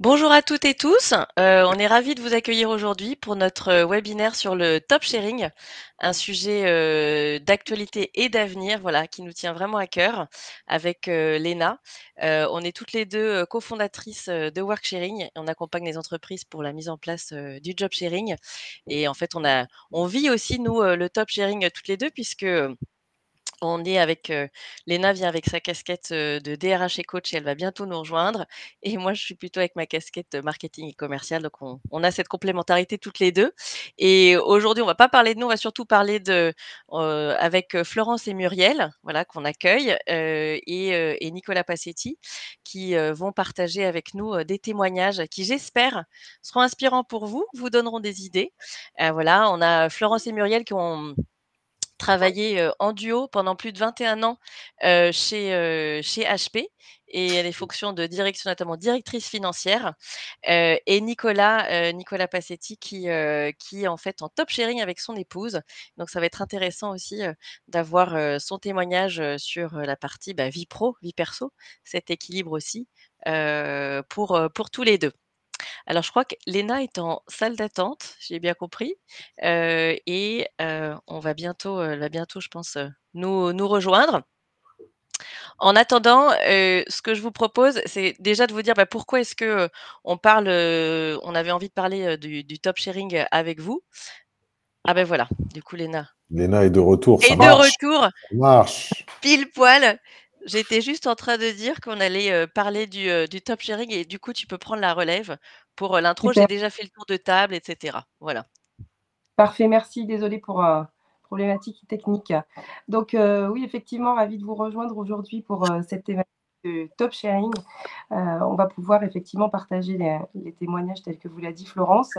Bonjour à toutes et tous. On est ravis de vous accueillir aujourd'hui pour notre webinaire sur le top sharing, un sujet d'actualité et d'avenir, voilà, qui nous tient vraiment à cœur avec Léna. On est toutes les deux cofondatrices de Worksharing et on accompagne les entreprises pour la mise en place du job sharing. Et en fait, on vit aussi nous le top sharing toutes les deux puisque on est avec, Léna vient avec sa casquette, de DRH et coach et elle va bientôt nous rejoindre et moi je suis plutôt avec ma casquette, marketing et commercial donc on a cette complémentarité toutes les 2 et aujourd'hui on va pas parler de nous, on va surtout parler de, avec, Florence et Muriel, voilà qu'on accueille, et Nicolas Passetti qui, vont partager avec nous, des témoignages qui j'espère seront inspirants pour vous, vous donneront des idées. Voilà, on a Florence et Muriel qui ont travaillé, en duo pendant plus de 21 ans, chez HP et les fonctions de direction, notamment directrice financière, et Nicolas Passetti qui est en fait en top sharing avec son épouse. Donc ça va être intéressant aussi, d'avoir, son témoignage, sur, la partie, bah, vie pro, vie perso, cet équilibre aussi, pour tous les 2. Alors, je crois que Léna est en salle d'attente, j'ai bien compris, on va bientôt, elle va bientôt, je pense, nous rejoindre. En attendant, ce que je vous propose, c'est déjà de vous dire, bah, pourquoi est-ce que, on avait envie de parler, du top sharing, avec vous. Ah, ben voilà, du coup, Léna Léna est de retour, ça est de marche, retour, ça marche. pile poil. J'étais juste en train de dire qu'on allait, parler du top sharing et du coup, tu peux prendre la relève pour, l'intro. J'ai Super, déjà fait le tour de table et cetera. Voilà. parfait, merci. Désolée pour, problématique technique. Donc, oui, effectivement, ravie de vous rejoindre aujourd'hui pour, cette thématique de top sharing. On va pouvoir effectivement partager les témoignages tels que vous l'a dit Florence.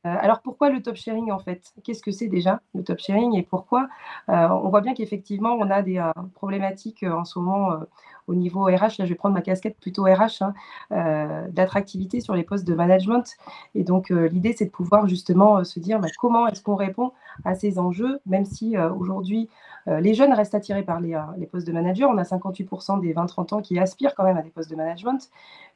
Alors pourquoi le top sharing en fait? Qu'est-ce que c'est déjà le top sharing et pourquoi? On voit bien qu'effectivement on a des, problématiques, en ce moment, au niveau RH. Là, je vais prendre ma casquette plutôt RH, hein, d'attractivité sur les postes de management et donc l'idée c'est de pouvoir justement, se dire, bah, comment est-ce qu'on répond à ces enjeux? Même si, aujourd'hui, les jeunes restent attirés par les postes de manager. On a 58 des 20-30 ans qui aspirent quand même à des postes de management,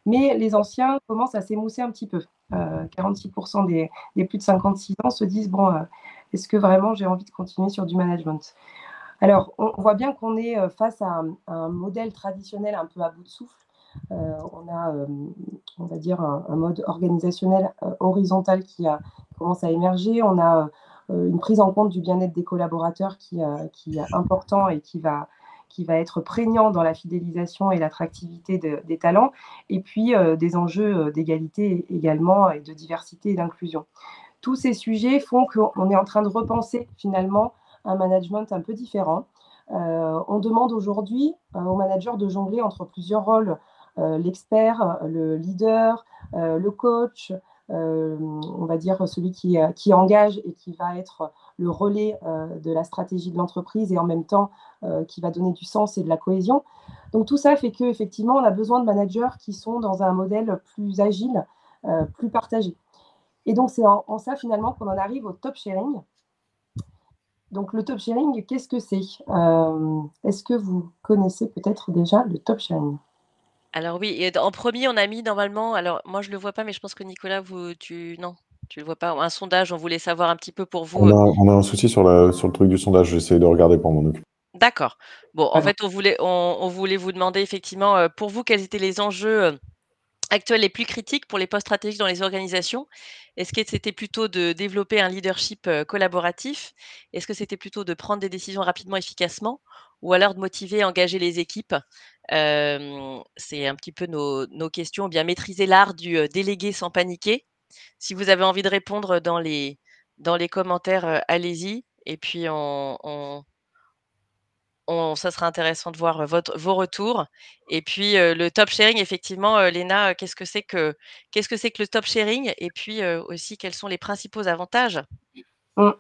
mais les anciens commencent à s'émousser un petit peu. 46 des plus de 56 ans se disent: «Bon, est-ce que vraiment j'ai envie de continuer sur du management?» Alors, on voit bien qu'on est, face à un modèle traditionnel un peu à bout de souffle. On a, on va dire un mode organisationnel, horizontal qui commence à émerger. On a, une prise en compte du bien-être des collaborateurs qui est important et qui va être prégnant dans la fidélisation et l'attractivité des talents et puis, des enjeux, d'égalité également et de diversité et d'inclusion. Tous ces sujets font qu'on est en train de repenser finalement un management un peu différent. On demande aujourd'hui aux managers de jongler entre plusieurs rôles, l'expert, le leader, le coach, on va dire celui qui engage et qui va être le relais de la stratégie de l'entreprise et en même temps qui va donner du sens et de la cohésion. Donc tout ça fait qu'effectivement, on a besoin de managers qui sont dans un modèle plus agile, plus partagé. Et donc, c'est en ça, finalement, qu'on en arrive au top sharing. Donc, le top sharing, qu'est-ce que c'est? Est-ce que vous connaissez peut-être déjà le top sharing? Alors oui et en premier on a mis normalement alors moi je le vois pas, mais je pense que Nicolas non, tu le vois pas? Un sondage, on voulait savoir un petit peu pour vous, On a un souci sur le truc du sondage, j'essaie de regarder pour m'en occuper. d'accord. Bon, en Pas grave. fait, on voulait vous demander effectivement, pour vous, quels étaient les enjeux, actuels les plus critiques pour les postes stratégiques dans les organisations? Est-ce que c'était plutôt de développer un leadership, collaboratif? Est-ce que c'était plutôt de prendre des décisions rapidement, efficacement? Ou alors de motiver et engager les équipes? C'est un petit peu nos questions. Ou bien maîtriser l'art du, déléguer sans paniquer? Si vous avez envie de répondre dans les commentaires, allez-y et puis ça sera intéressant de voir, vos retours et puis, le top sharing effectivement, Léna, qu'est-ce que c'est que le top sharing? Et puis, aussi quels sont les principaux avantages? Mmh.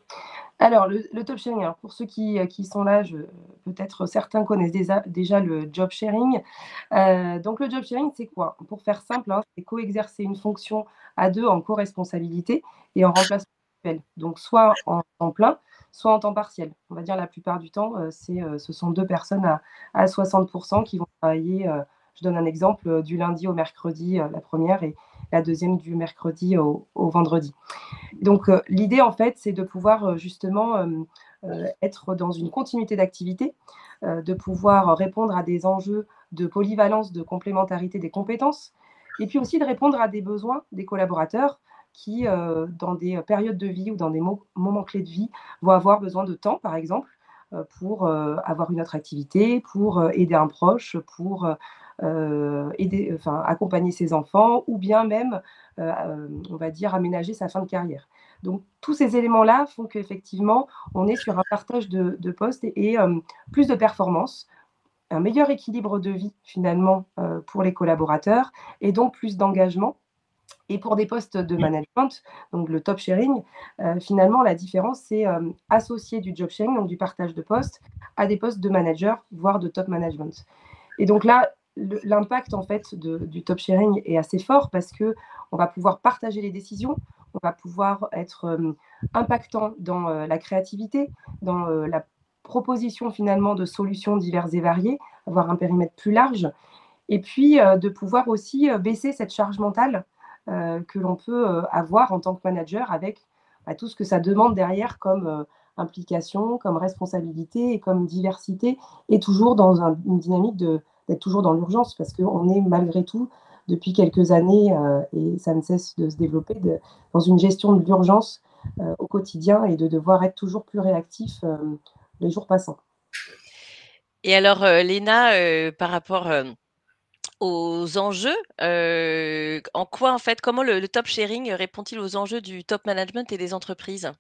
Alors, le top sharing, alors pour ceux qui sont là, peut-être certains connaissent déjà le job sharing. Donc le job sharing, c'est quoi? Pour faire simple, hein, c'est coexercer une fonction à 2 en co-responsabilité et en remplacement mutuel. Donc soit en temps plein, soit en temps partiel. On va dire la plupart du temps, ce sont 2 personnes à 60 qui vont travailler, je donne un exemple, du lundi au mercredi, la première la deuxième du mercredi au vendredi. Donc, l'idée, en fait, c'est de pouvoir justement être dans une continuité d'activité, de pouvoir répondre à des enjeux de polyvalence, de complémentarité des compétences, et puis aussi de répondre à des besoins des collaborateurs qui, dans des périodes de vie ou dans des moments clés de vie, vont avoir besoin de temps, par exemple, pour avoir une autre activité, pour aider un proche, pour aider, enfin, accompagner ses enfants, ou bien même, on va dire, aménager sa fin de carrière. Donc, tous ces éléments-là font qu'effectivement, on est sur un partage de postes et plus de performance, un meilleur équilibre de vie finalement pour les collaborateurs et donc plus d'engagement. Et pour des postes de management, donc le top sharing, finalement, la différence, c'est associer du job sharing, donc du partage de postes, à des postes de manager, voire de top management. Et donc là, l'impact en fait du top sharing est assez fort parce que on va pouvoir partager les décisions, on va pouvoir être impactant dans la créativité, dans la proposition finalement de solutions diverses et variées, avoir un périmètre plus large, et puis de pouvoir aussi baisser cette charge mentale que l'on peut avoir en tant que manager avec tout ce que ça demande derrière comme implication, comme responsabilité et comme diversité, et toujours dans une dynamique d'être toujours dans l'urgence, parce qu'on est malgré tout, depuis quelques années, et ça ne cesse de se développer, dans une gestion de l'urgence au quotidien, et de devoir être toujours plus réactif les jours passants. Et alors, Léna, par rapport aux enjeux, en quoi en fait, comment le top sharing répond-il aux enjeux du top management et des entreprises?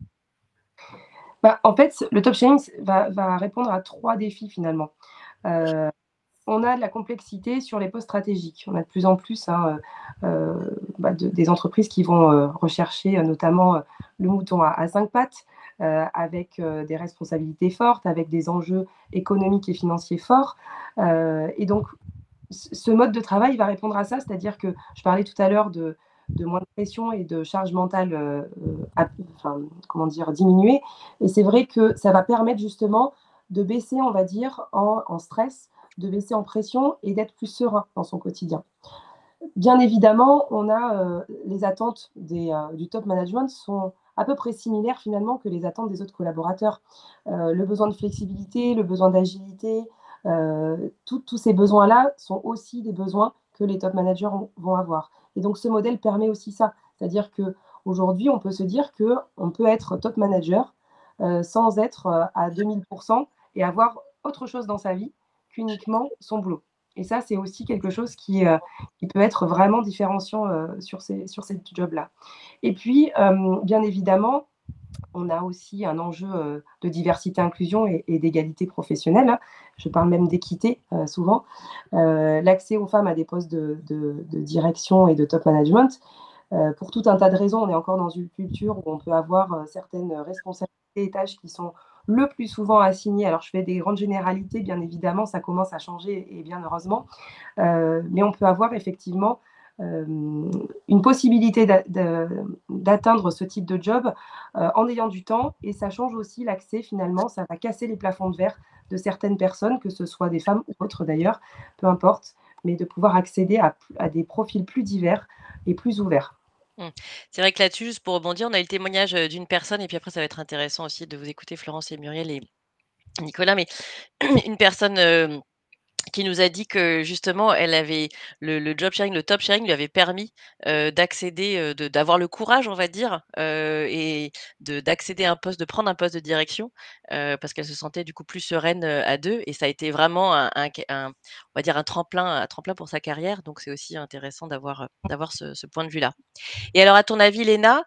En fait, le top sharing va répondre à 3 défis finalement. On a de la complexité sur les postes stratégiques. On a de plus en plus des entreprises qui vont rechercher notamment le mouton à 5 pattes, avec des responsabilités fortes, avec des enjeux économiques et financiers forts. Et donc, ce mode de travail va répondre à ça, c'est-à-dire que je parlais tout à l'heure de moins de pression et de charge mentale diminuée. Et c'est vrai que ça va permettre justement de baisser, on va dire, en stress, de baisser en pression et d'être plus serein dans son quotidien. Bien évidemment, on a les attentes du top management sont à peu près similaires finalement que les attentes des autres collaborateurs. Le besoin de flexibilité, le besoin d'agilité, tous ces besoins-là sont aussi des besoins que les top managers vont avoir. Et donc ce modèle permet aussi ça. C'est-à-dire qu'aujourd'hui, on peut se dire qu'on peut être top manager sans être à 2000% et avoir autre chose dans sa vie qu'uniquement son boulot. Et ça, c'est aussi quelque chose qui peut être vraiment différenciant sur ces jobs-là. Et puis, bien évidemment, on a aussi un enjeu de diversité, inclusion et d'égalité professionnelle, hein. Je parle même d'équité souvent. L'accès aux femmes à des postes de direction et de top management, pour tout un tas de raisons, on est encore dans une culture où on peut avoir certaines responsabilités et tâches qui sont le plus souvent assignées. Alors, je fais des grandes généralités, bien évidemment, ça commence à changer et bien heureusement. Mais on peut avoir effectivement une possibilité d'atteindre ce type de job en ayant du temps, et ça change aussi l'accès finalement, ça va casser les plafonds de verre de certaines personnes, que ce soit des femmes ou autres d'ailleurs, peu importe, mais de pouvoir accéder à des profils plus divers et plus ouverts. C'est vrai que là-dessus, juste pour rebondir, on a eu le témoignage, d'une personne et puis après ça va être intéressant aussi de vous écouter Florence et Muriel et Nicolas, mais une personne, qui nous a dit que justement elle avait le job sharing, le top sharing lui avait permis, d'accéder, d'avoir le courage, on va dire, et d'accéder à un poste, de prendre un poste de direction, parce qu'elle se sentait du coup plus sereine, à 2, et ça a été vraiment on va dire un tremplin pour sa carrière, donc c'est aussi intéressant d'avoir ce point de vue-là. Et alors à ton avis Léna,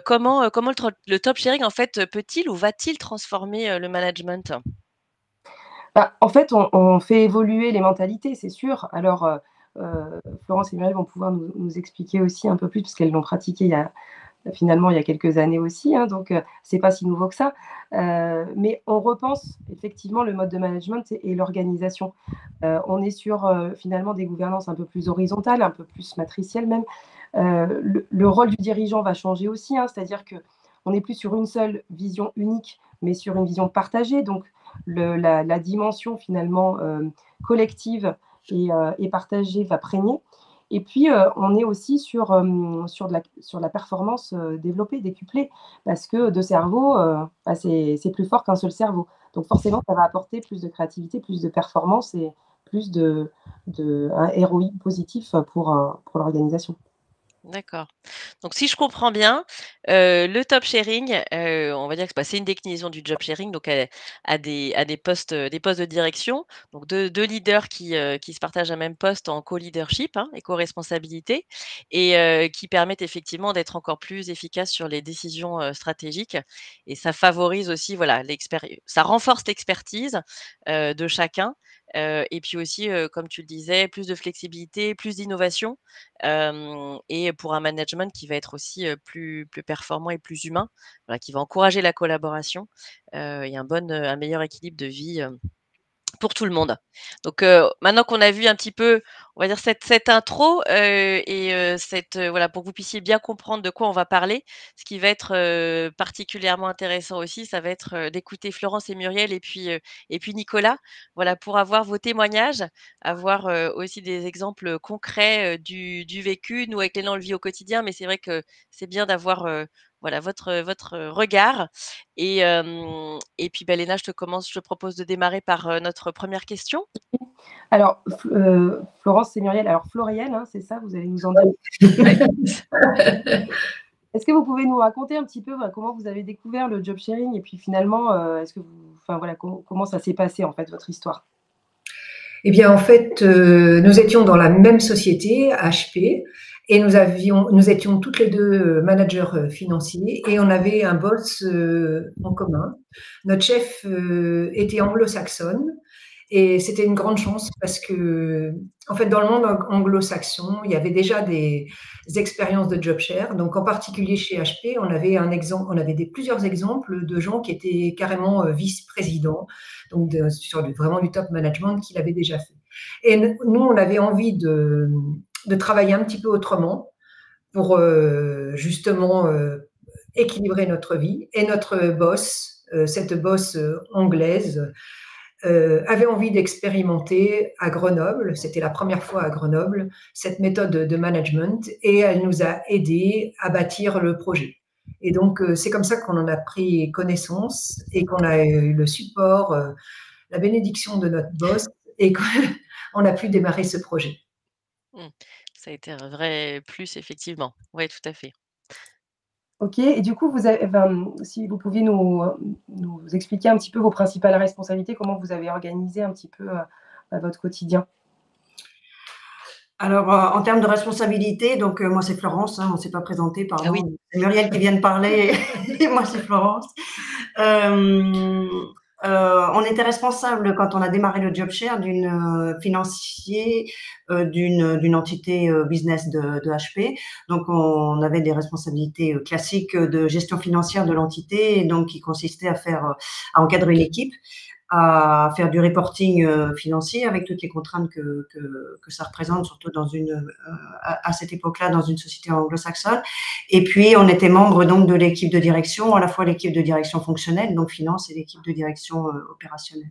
comment le top sharing en fait, peut-il ou va-t-il transformer, le management? En fait, on fait évoluer les mentalités, c'est sûr. Alors, Florence et Muriel vont pouvoir nous expliquer aussi un peu plus, parce qu'elles l'ont pratiqué finalement il y a quelques années aussi, hein, donc c'est pas si nouveau que ça. Mais on repense effectivement le mode de management et l'organisation. On est sur finalement des gouvernances un peu plus horizontales, un peu plus matricielles même. Le rôle du dirigeant va changer aussi, hein, c'est-à-dire qu'on n'est plus sur une seule vision unique, mais sur une vision partagée. Donc la dimension finalement collective et partagée va prégner. Et puis, on est aussi sur la performance développée, décuplée, parce que deux cerveaux, bah, c'est plus fort qu'un seul cerveau. Donc forcément, ça va apporter plus de créativité, plus de performance et plus un ROI positif pour l'organisation. D'accord. Donc si je comprends bien, le top sharing, on va dire que, bah, c'est une déclinaison du job sharing, donc des postes de direction, donc 2 leaders qui se partagent un même poste en co-leadership, hein, et co-responsabilité et qui permettent effectivement d'être encore plus efficaces sur les décisions, stratégiques et ça favorise aussi, voilà, ça renforce l'expertise, de chacun, et puis aussi, comme tu le disais, plus de flexibilité, plus d'innovation. Et pour un management qui va être aussi, plus performant et plus humain, voilà, qui va encourager la collaboration, et un meilleur équilibre de vie, pour tout le monde. Donc, maintenant qu'on a vu un petit peu, on va dire cette intro, et voilà, pour que vous puissiez bien comprendre de quoi on va parler, ce qui va être, particulièrement intéressant aussi, ça va être, d'écouter Florence et Muriel et puis Nicolas. Voilà, pour avoir vos témoignages, avoir, aussi des exemples, concrets, du vécu. Nous, avec Léna, on le vit au quotidien, mais c'est vrai que c'est bien d'avoir, voilà, votre regard et puis, bah, Léna, je te propose de démarrer par, notre première question. Alors, Florence et Muriel, alors Floriel, hein, c'est ça? Vous allez nous en dire. Ouais. Est-ce que vous pouvez nous raconter un petit peu, bah, comment vous avez découvert le job sharing et puis finalement, est-ce que enfin voilà, comment ça s'est passé en fait votre histoire? Eh bien, en fait, nous étions dans la même société, HP, et nous étions toutes les deux managers financiers, et on avait un boss en commun. Notre chef était anglo-saxonne, et c'était une grande chance parce que, en fait, dans le monde anglo-saxon, il y avait déjà des expériences de job share. Donc, en particulier chez HP, on avait plusieurs exemples de gens qui étaient carrément vice-présidents, donc vraiment du top management qu'il avait déjà fait. Et nous, on avait envie de travailler un petit peu autrement pour justement équilibrer notre vie. Et notre boss, cette boss anglaise, avait envie d'expérimenter à Grenoble, c'était la première fois à Grenoble, cette méthode de management, et elle nous a aidés à bâtir le projet. Et donc, c'est comme ça qu'on en a pris connaissance et qu'on a eu le support, la bénédiction de notre boss, et qu'on a pu démarrer ce projet. Mmh. Ça a été un vrai plus effectivement. Ouais, tout à fait. OK, et du coup, si vous pouviez nous expliquer un petit peu vos principales responsabilités, comment vous avez organisé un petit peu, bah, votre quotidien? Alors, en termes de responsabilité, donc moi c'est Florence, hein, on ne s'est pas présenté, Ah oui. pardon. C'est Muriel qui vient de parler et moi c'est Florence. On était responsable quand on a démarré le job share d'une entité business de HP. Donc on avait des responsabilités classiques de gestion financière de l'entité, et donc qui consistait à encadrer une équipe, à faire du reporting financier avec toutes les contraintes que ça représente, surtout à cette époque-là dans une société anglo-saxonne. Et puis on était membre donc de l'équipe de direction, à la fois l'équipe de direction fonctionnelle, donc finance, et l'équipe de direction opérationnelle.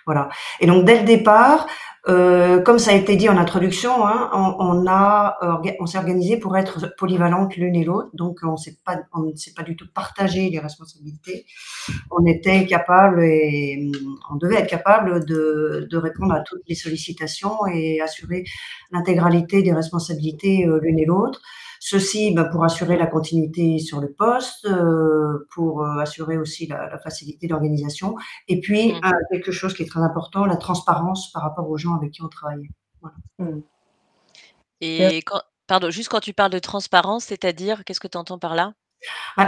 Voilà. Et donc dès le départ, comme ça a été dit en introduction, hein, on s'est organisé pour être polyvalentes l'une et l'autre. Donc on ne s'est pas du tout partagé les responsabilités. On était capable et on devait être capable de répondre à toutes les sollicitations et assurer l'intégralité des responsabilités l'une et l'autre. Ceci pour assurer la continuité sur le poste, pour assurer aussi la facilité d'organisation, et puis quelque chose qui est très important, la transparence par rapport aux gens avec qui on travaillait. Voilà. Mmh. Et juste quand tu parles de transparence, c'est-à-dire, qu'est-ce que tu entends par là?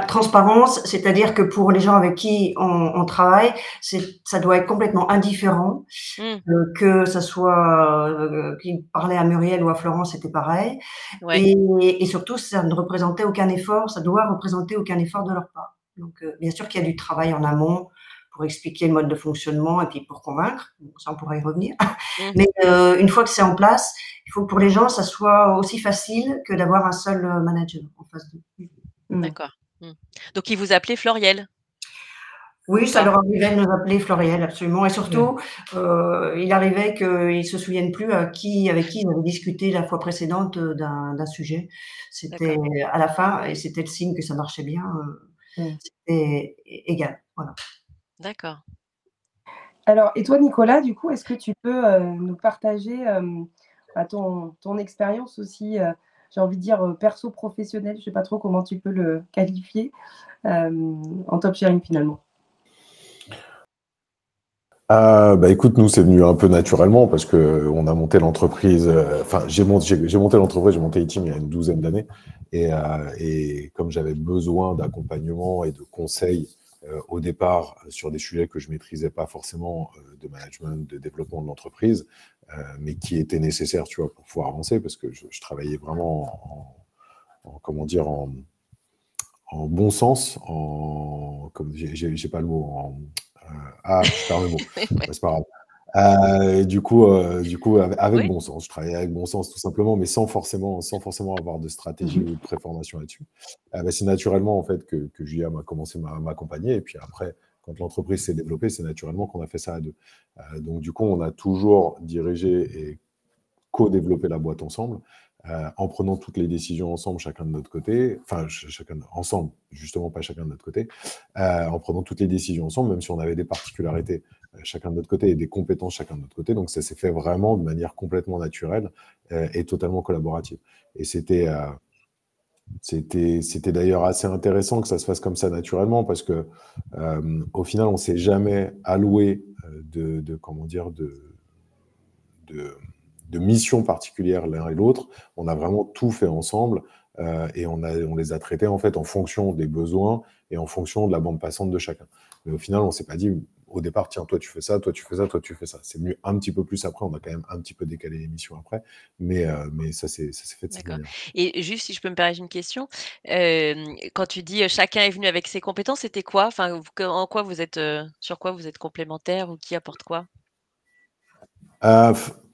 Transparence, c'est-à-dire que pour les gens avec qui on travaille, ça doit être complètement indifférent, Mmh. que ça soit qui parlait à Muriel ou à Florence, c'était pareil. Ouais. Et surtout, ça ne représentait aucun effort, ça doit représenter aucun effort de leur part. Donc, bien sûr qu'il y a du travail en amont pour expliquer le mode de fonctionnement et puis pour convaincre. Bon, ça, on pourra y revenir. Mmh. Mais une fois que c'est en place, il faut que pour les gens, ça soit aussi facile que d'avoir un seul manager en face d'eux. Mmh. D'accord. Mmh. Donc il vous appelait Floriel? Oui, ou ça pas? leur arrivait de nous appeler Floriel, absolument et Ouais. surtout, il arrivait qu'ils se souviennent plus avec qui ils avaient discuté la fois précédente, d'un sujet. C'était D'accord, à la fin et c'était le signe que ça marchait bien, Mmh. c'était égal, voilà. d'accord. Alors et toi Nicolas, du coup, est-ce que tu peux, nous partager, bah, ton expérience aussi, j'ai envie de dire, perso professionnelle, je sais pas trop comment tu peux le qualifier, en top sharing finalement? Bah écoute, nous c'est venu un peu naturellement parce que on a monté l'entreprise. Enfin, j'ai monté l'entreprise, j'ai monté E-Team il y a une douzaine d'années, et comme j'avais besoin d'accompagnement et de conseils au départ sur des sujets que je maîtrisais pas forcément, de management, de développement de l'entreprise, mais qui étaient nécessaires, tu vois, pour pouvoir avancer parce que je travaillais vraiment comment dire, en bon sens, comme j'ai pas le mot, je perds le mot. Ouais. Bah, c'est pas grave. Et du coup, avec Oui. bon sens. Je travaillais avec bon sens tout simplement, mais sans forcément avoir de stratégie Mmh. ou de préformation là-dessus. Bah, c'est naturellement en fait que Julia m'a commencé à m'accompagner. Et puis après, quand l'entreprise s'est développée, c'est naturellement qu'on a fait ça à deux. Donc du coup, on a toujours dirigé et co-développer la boîte ensemble, en prenant toutes les décisions ensemble, chacun de notre côté, enfin, chacun ensemble, justement pas chacun de notre côté, en prenant toutes les décisions ensemble, même si on avait des particularités chacun de notre côté et des compétences chacun de notre côté. Donc ça s'est fait vraiment de manière complètement naturelle et totalement collaborative. Et c'était d'ailleurs assez intéressant que ça se fasse comme ça naturellement parce que au final, on s'est jamais alloué comment dire, de, de missions particulières l'un et l'autre. On a vraiment tout fait ensemble et on les a traités en fait en fonction des besoins et en fonction de la bande passante de chacun. Mais au final, on s'est pas dit au départ, tiens, toi tu fais ça, toi tu fais ça, toi tu fais ça. C'est venu un petit peu plus après. On a quand même un petit peu décalé les missions après, mais ça s'est fait de cette D'accord manière. et juste si je peux me permettre une question, quand tu dis, «Chacun est venu avec ses compétences», c'était quoi? Enfin, en quoi vous êtes, sur quoi vous êtes complémentaires ou qui apporte quoi?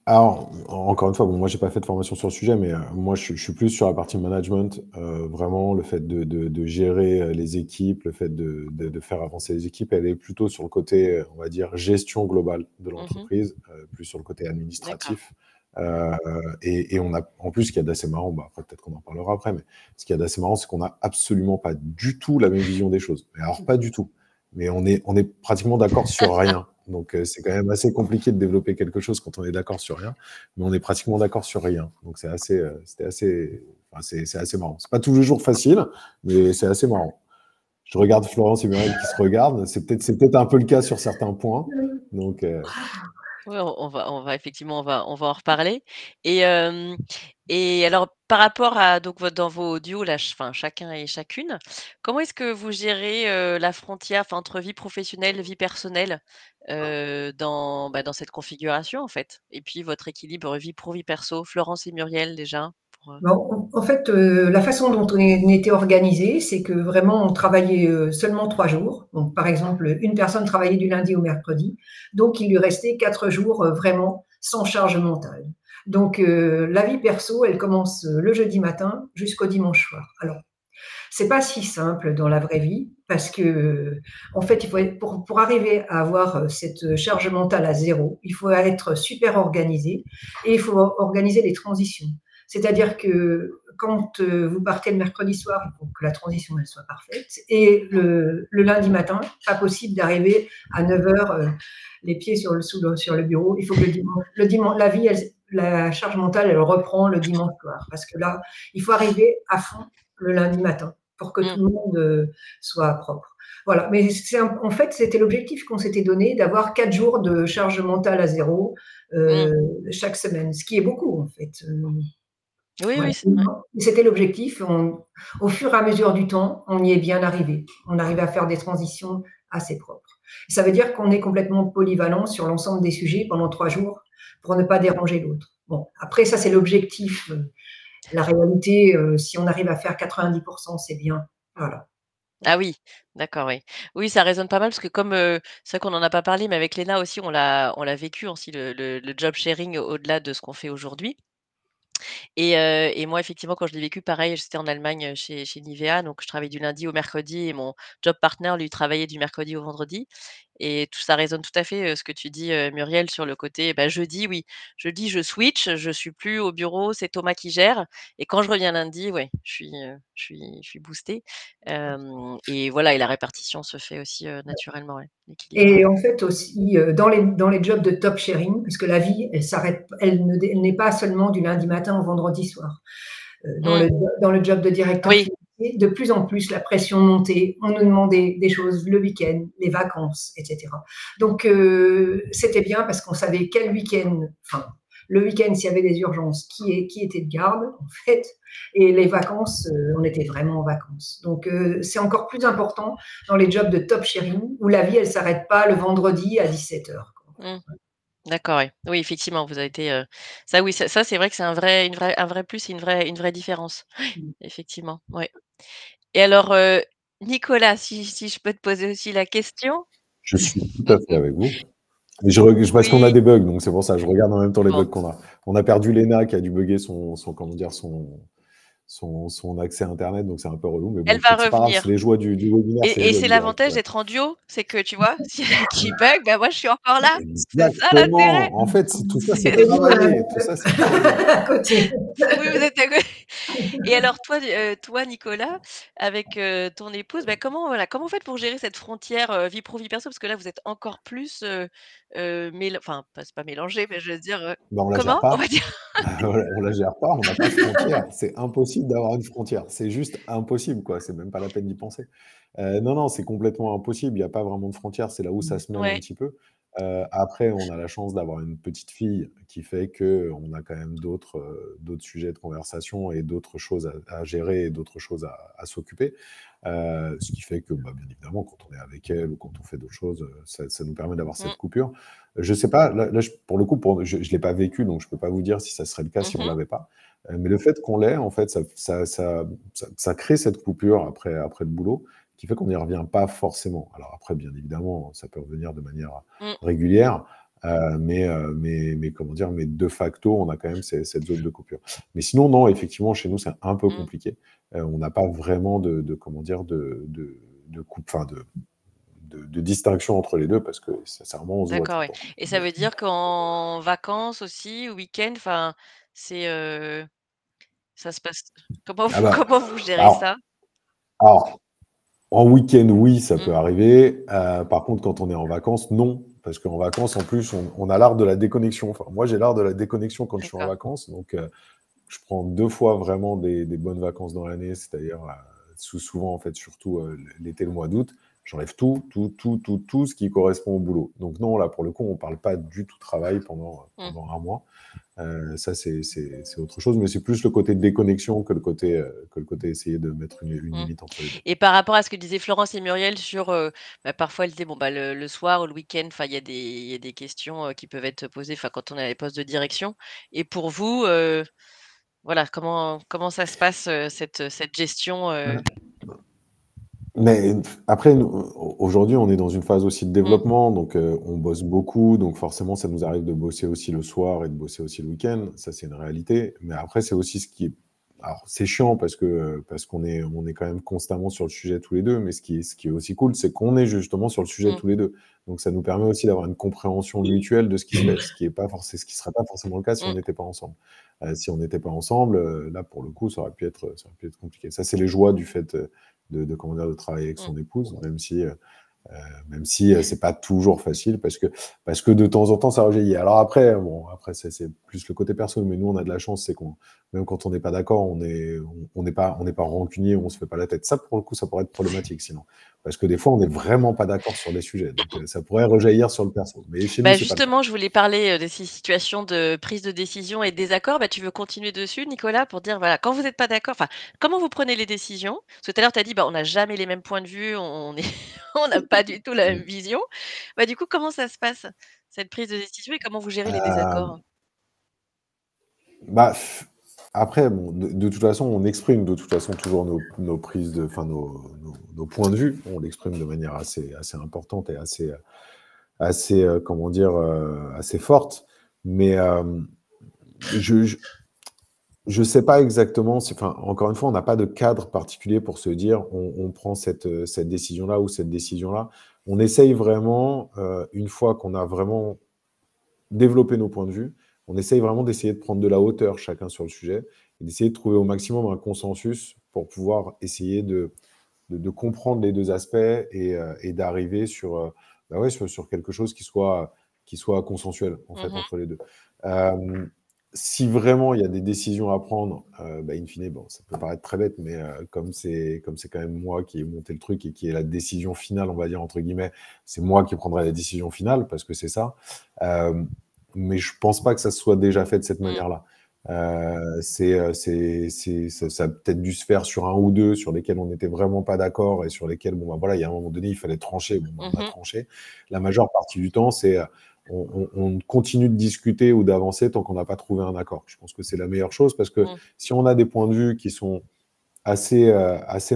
Alors, encore une fois, bon, moi, j'ai pas fait de formation sur le sujet, mais moi, je suis plus sur la partie management. Vraiment, le fait de gérer les équipes, le fait de faire avancer les équipes, elle est plutôt sur le côté, on va dire, gestion globale de Mmh. l'entreprise, plus sur le côté D'accord. administratif. Euh, et on a, en plus, ce qu'il y a d'assez marrant, bah, après, peut-être qu'on en parlera après, mais ce qu'il y a d'assez marrant, c'est qu'on n'a absolument pas du tout la même vision des choses. Mais alors, pas du tout. Mais on est pratiquement d'accord sur rien. Donc, c'est quand même assez compliqué de développer quelque chose quand on est d'accord sur rien, mais on est pratiquement d'accord sur rien. Donc, enfin, c'est assez marrant. C'est pas tous les jours facile, mais c'est assez marrant. Je regarde Florence et Muriel qui se regardent. C'est peut-être un peu le cas sur certains points. Donc, Oui, on va effectivement, on va en reparler et et alors par rapport à donc votre dans vos duos là, enfin chacun et chacune, comment est-ce que vous gérez, la frontière, enfin entre vie professionnelle, vie personnelle, dans cette configuration en fait? Et puis votre équilibre vie pro, vie perso? Florence et Muriel déjà pour, Bon, en fait, la façon dont on était organisé, c'est que vraiment on travaillait seulement 3 jours. Donc, par exemple, une personne travaillait du lundi au mercredi, donc il lui restait 4 jours vraiment sans charge mentale. Donc, la vie perso, elle commence le jeudi matin jusqu'au dimanche soir. Alors, c'est pas si simple dans la vraie vie parce que, en fait, il faut être, pour arriver à avoir cette charge mentale à zéro, il faut être super organisé et il faut organiser les transitions. C'est-à-dire que quand vous partez le mercredi soir, il faut que la transition elle soit parfaite. Et le lundi matin, pas possible d'arriver à 9 heures les pieds sur le bureau. Il faut que le dimanche la vie, la charge mentale, elle reprend le dimanche soir. Parce que là, il faut arriver à fond le lundi matin pour que mmh, tout le monde soit propre. Voilà, mais en fait, c'était l'objectif qu'on s'était donné, d'avoir 4 jours de charge mentale à zéro mmh. chaque semaine, ce qui est beaucoup en fait. Oui, Ouais, oui, c'est ouais. c'était l'objectif. Au fur et à mesure du temps, on y est bien arrivé. On arrive à faire des transitions assez propres. Ça veut dire qu'on est complètement polyvalent sur l'ensemble des sujets pendant 3 jours pour ne pas déranger l'autre. Bon, après, ça, c'est l'objectif. La réalité, si on arrive à faire 90%, c'est bien. Voilà. Ah oui, d'accord, oui. Oui, ça résonne pas mal parce que comme, c'est vrai qu'on en a pas parlé, mais avec Léna aussi on l'a vécu aussi le job sharing au-delà de ce qu'on fait aujourd'hui. Et moi, effectivement, quand je l'ai vécu, pareil, j'étais en Allemagne, chez Nivea, donc je travaillais du lundi au mercredi et mon job partner, lui, travaillait du mercredi au vendredi et tout ça résonne tout à fait, ce que tu dis, Muriel, sur le côté, bah, jeudi, oui, jeudi, je switch, je suis plus au bureau, c'est Thomas qui gère et quand je reviens lundi, ouais, je suis boostée, et voilà et la répartition se fait aussi, naturellement, ouais, l'équilibre. Et en fait aussi, dans les jobs de top sharing, parce que la vie, elle n'est pas seulement du lundi matin au vendredi soir. Mmh. Dans le job de directeur Oui, financier, de plus en plus, la pression montait. On nous demandait des choses le week-end, les vacances, etc. Donc, c'était bien parce qu'on savait quel week-end, enfin, le week-end, s'il y avait des urgences, qui était de garde, en fait. Et les vacances, on était vraiment en vacances. Donc, c'est encore plus important dans les jobs de top sharing où la vie, elle s'arrête pas le vendredi à 17h. mmh. D'accord, oui. Oui, effectivement, vous avez été, ça oui, ça c'est vrai que c'est un vrai plus et une vraie différence. Effectivement, ouais. Et alors, Nicolas, si je peux te poser aussi la question? Je suis tout à fait avec vous. Mais parce qu'on a Oui, des bugs, donc c'est pour ça, je regarde en même temps les bugs bon, qu'on a. On a perdu Léna qui a dû bugger comment dire, son accès Internet, donc c'est un peu relou. Mais bon, elle va écoute, c'est pas grave, c'est revenir les joies du webinaire, c'est les et joies c'est du direct. l'avantage Ouais. d'être en duo, c'est que tu vois, s'il y en a qui bug, bah, moi je suis encore là. C'est ça l'intérêt. Exactement. En fait, tout ça, c'est Et vous, travaillé. Tout ça, c'est travaillé. à côté. Oui, vous êtes à cô et alors toi Nicolas, avec, ton épouse, bah, comment vous faites pour gérer cette frontière, vie pro, vie perso? Parce que là, vous êtes encore plus, enfin, c'est pas mélangés, mais je veux dire, Ben, on la gère comment? On va pas. dire On la gère pas, on n'a pas de frontière. C'est impossible d'avoir une frontière. C'est juste impossible, quoi. C'est même pas la peine d'y penser. Non, non, c'est complètement impossible. Il n'y a pas vraiment de frontière. C'est là où ça se mêle un ouais, petit peu. Après, on a la chance d'avoir une petite fille qui fait qu'on a quand même d'autres sujets de conversation et d'autres choses à gérer et d'autres choses à s'occuper. Ce qui fait que, bah, bien évidemment, quand on est avec elle ou quand on fait d'autres choses, ça nous permet d'avoir cette mmh, coupure. Je sais pas, là, pour le coup, je ne l'ai pas vécu, donc je ne peux pas vous dire si ça serait le cas si on ne mmh. l'avait pas. Mais le fait qu'on l'ait, en fait, ça crée cette coupure après le boulot, qui fait qu'on n'y revient pas forcément. Alors après, bien évidemment, ça peut revenir de manière Mmh, régulière, mais comment dire, mais de facto, on a quand même cette zone de coupure. Mais sinon, non, effectivement, chez nous, c'est un peu mmh. compliqué. On n'a pas vraiment comment dire, enfin, de distinction entre les deux parce que sincèrement, on se voit tout D'accord, le ouais temps. et ça veut dire qu'en vacances aussi, week-end, enfin, c'est, ça se passe comment Ah vous bah, comment vous gérez alors, ça? alors, en week-end, oui, ça Mmh, peut arriver. Par contre, quand on est en vacances, non. Parce qu'en vacances, en plus, on a l'art de la déconnexion. Enfin, moi, j'ai l'art de la déconnexion quand je suis en d'accord. vacances. Donc, je prends 2 fois vraiment des bonnes vacances dans l'année, c'est-à-dire, souvent, en fait, surtout, l'été, le mois d'août. J'enlève tout ce qui correspond au boulot. Donc non, là, pour le coup, on parle pas du tout travail Mmh, pendant un mois. Ça, c'est autre chose, mais c'est plus le côté déconnexion que le côté essayer de mettre une mmh limite entre les deux. et par rapport à ce que disaient Florence et Muriel sur, bah, parfois elles disaient bon, bah, le soir ou le week-end, enfin, il y a des questions, qui peuvent être posées, enfin, quand on est à des postes de direction et pour vous, voilà, comment ça se passe, cette gestion, Mais après, aujourd'hui, on est dans une phase aussi de Mmh, développement, donc on bosse beaucoup, donc forcément, ça nous arrive de bosser aussi le soir et de bosser aussi le week-end. Ça, c'est une réalité. Mais après, c'est aussi ce qui est. Alors, c'est chiant parce qu'on est quand même constamment sur le sujet tous les deux, mais ce qui est aussi cool, c'est qu'on est justement sur le sujet mmh, tous les deux. Donc, ça nous permet aussi d'avoir une compréhension mutuelle de ce qui se fait, ce qui serait pas forcément le cas si on mmh, n'était pas ensemble. Si on n'était pas ensemble, là, pour le coup, ça aurait pu être compliqué. Ça, c'est les joies du fait comment dire, de travailler avec mmh. son épouse, même si c'est pas toujours facile parce que de temps en temps ça rejaillit. Alors après, bon, après c'est plus le côté perso, mais nous on a de la chance, c'est qu'on même quand on n'est pas d'accord, on n'est pas rancunier, on se fait pas la tête. Ça pour le coup, ça pourrait être problématique sinon, parce que des fois on n'est vraiment pas d'accord sur les sujets, donc ça pourrait rejaillir sur le perso. Mais chez nous Bah, c'est pas le cas. justement, je voulais parler, de ces situations de prise de décision et de désaccord. Bah, tu veux continuer dessus, Nicolas, pour dire, voilà, quand vous êtes pas d'accord, enfin, comment vous prenez les décisions? Parce que tout à l'heure, tu as dit: «Bah, on n'a jamais les mêmes points de vue, on est on n'a pas du tout la même Mm. vision». Bah, du coup, comment ça se passe, cette prise de décision et comment vous gérez les Euh, désaccords? Bah, après, bon, de toute façon, on exprime de toute façon toujours nos prises enfin nos points de vue. On l'exprime de manière assez importante et comment dire, assez forte. Mais je, je- Je ne sais pas exactement, enfin, encore une fois, on n'a pas de cadre particulier pour se dire on prend cette décision-là ou cette décision-là. On essaye vraiment, une fois qu'on a vraiment développé nos points de vue, on essaye vraiment d'essayer de prendre de la hauteur chacun sur le sujet et d'essayer de trouver au maximum un consensus pour pouvoir essayer de comprendre les deux aspects et d'arriver bah ouais, sur quelque chose qui soit consensuel en fait, entre les deux. Si vraiment il y a des décisions à prendre, bah, in fine, bon, ça peut paraître très bête, mais comme c'est quand même moi qui ai monté le truc et qui est la décision finale, on va dire entre guillemets, c'est moi qui prendrai la décision finale parce que c'est ça. Mais je pense pas que ça se soit déjà fait de cette manière-là. Ça a peut-être dû se faire sur un ou deux sur lesquels on n'était vraiment pas d'accord et sur lesquels, bon, bah, voilà, il y a un moment donné, il fallait trancher. Bon, bah, on a tranché. La majeure partie du temps, c'est on continue de discuter ou d'avancer tant qu'on n'a pas trouvé un accord. Je pense que c'est la meilleure chose parce que si on a des points de vue qui sont assez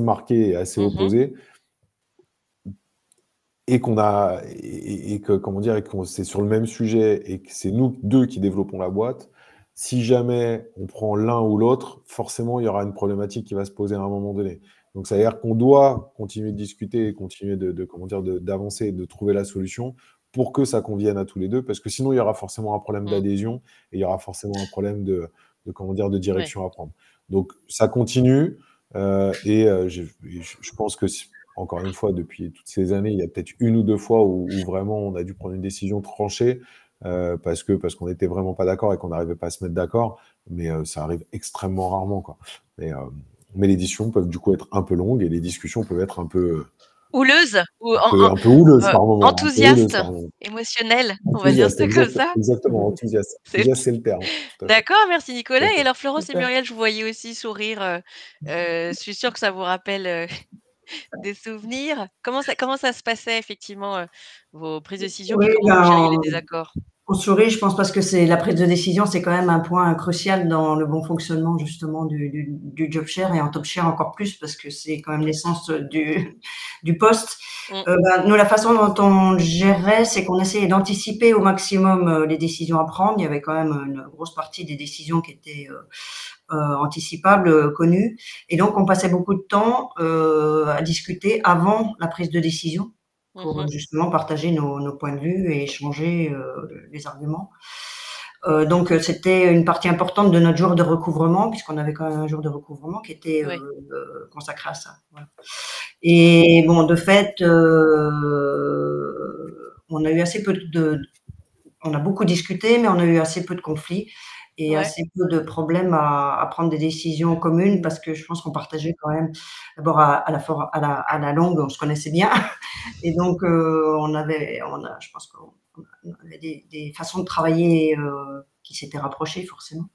marqués et assez opposés, et comment dire, et que c'est sur le même sujet et que c'est nous deux qui développons la boîte, si jamais on prend l'un ou l'autre, forcément, il y aura une problématique qui va se poser à un moment donné. Donc, ça veut dire qu'on doit continuer de discuter et continuer d'avancer et de trouver la solution pour que ça convienne à tous les deux, parce que sinon, il y aura forcément un problème d'adhésion et il y aura forcément un problème de direction à prendre. Donc, ça continue je pense que encore une fois, depuis toutes ces années, il y a peut-être une ou deux fois où vraiment on a dû prendre une décision tranchée parce qu'on n'était vraiment pas d'accord et qu'on n'arrivait pas à se mettre d'accord. Mais ça arrive extrêmement rarement, quoi. Mais les discussions peuvent du coup être un peu longues et les discussions peuvent être un peu houleuse ou un peu houleuses par moment. enthousiaste, émotionnelle, on va dire ça comme ça. Exactement, enthousiaste. Enthousiaste, c'est le terme. D'accord, merci Nicolas. Et alors Florence et Muriel, je vous voyais aussi sourire. Je suis sûre que ça vous rappelle des souvenirs. Comment ça se passait effectivement, vos prises de décision, puis Oui, comment vous gériez les désaccords? on sourit, je pense, parce que c'est la prise de décision, c'est quand même un point crucial dans le bon fonctionnement justement du job share et en top share encore plus parce que c'est quand même l'essence du poste. Nous, la façon dont on gérait, c'est qu'on essayait d'anticiper au maximum les décisions à prendre. Il y avait quand même une grosse partie des décisions qui étaient anticipables, connues, et donc on passait beaucoup de temps à discuter avant la prise de décision pour justement partager nos points de vue et échanger les arguments. Donc c'était une partie importante de notre jour de recouvrement, puisqu'on avait quand même un jour de recouvrement qui était consacré à ça. Voilà. Et bon, de fait, on a eu assez peu on a beaucoup discuté, mais on a eu assez peu de conflits et assez peu de problèmes à prendre des décisions communes parce que je pense qu'on partageait quand même d'abord à la longue, on se connaissait bien et donc je pense qu'on avait des façons de travailler qui s'étaient rapprochées forcément.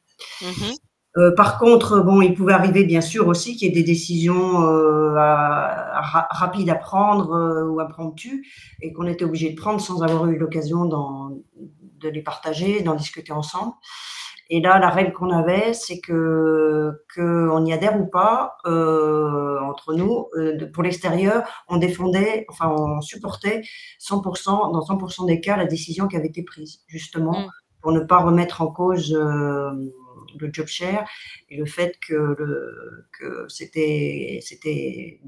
Par contre, bon, il pouvait arriver bien sûr aussi qu'il y ait des décisions rapides à prendre ou impromptues et qu'on était obligé de prendre sans avoir eu l'occasion de les partager, d'en discuter ensemble. Et là, la règle qu'on avait, c'est qu'on y adhère ou pas entre nous. Pour l'extérieur, on supportait 100%, dans 100% des cas, la décision qui avait été prise, justement, pour ne pas remettre en cause le job share et le fait que c'était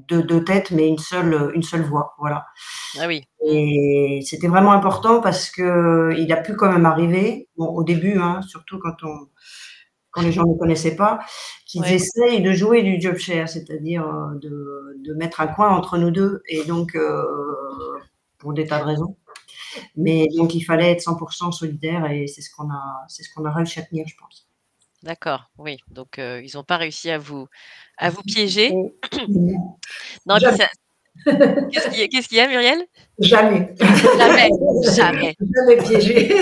deux têtes mais une seule voix, voilà. Ah oui. Et c'était vraiment important parce que il a pu quand même arriver, bon au début, hein, surtout quand les gens ne connaissaient pas, qu'ils essayent de jouer du job share, c'est-à-dire de mettre un coin entre nous deux et donc pour des tas de raisons. Mais donc il fallait être 100% solidaire et c'est ce qu'on a réussi à tenir, je pense. D'accord, oui. Donc ils n'ont pas réussi à vous piéger. Non, Jamais. Qu'est-ce qu'il y a, Muriel? Jamais. Jamais piégé.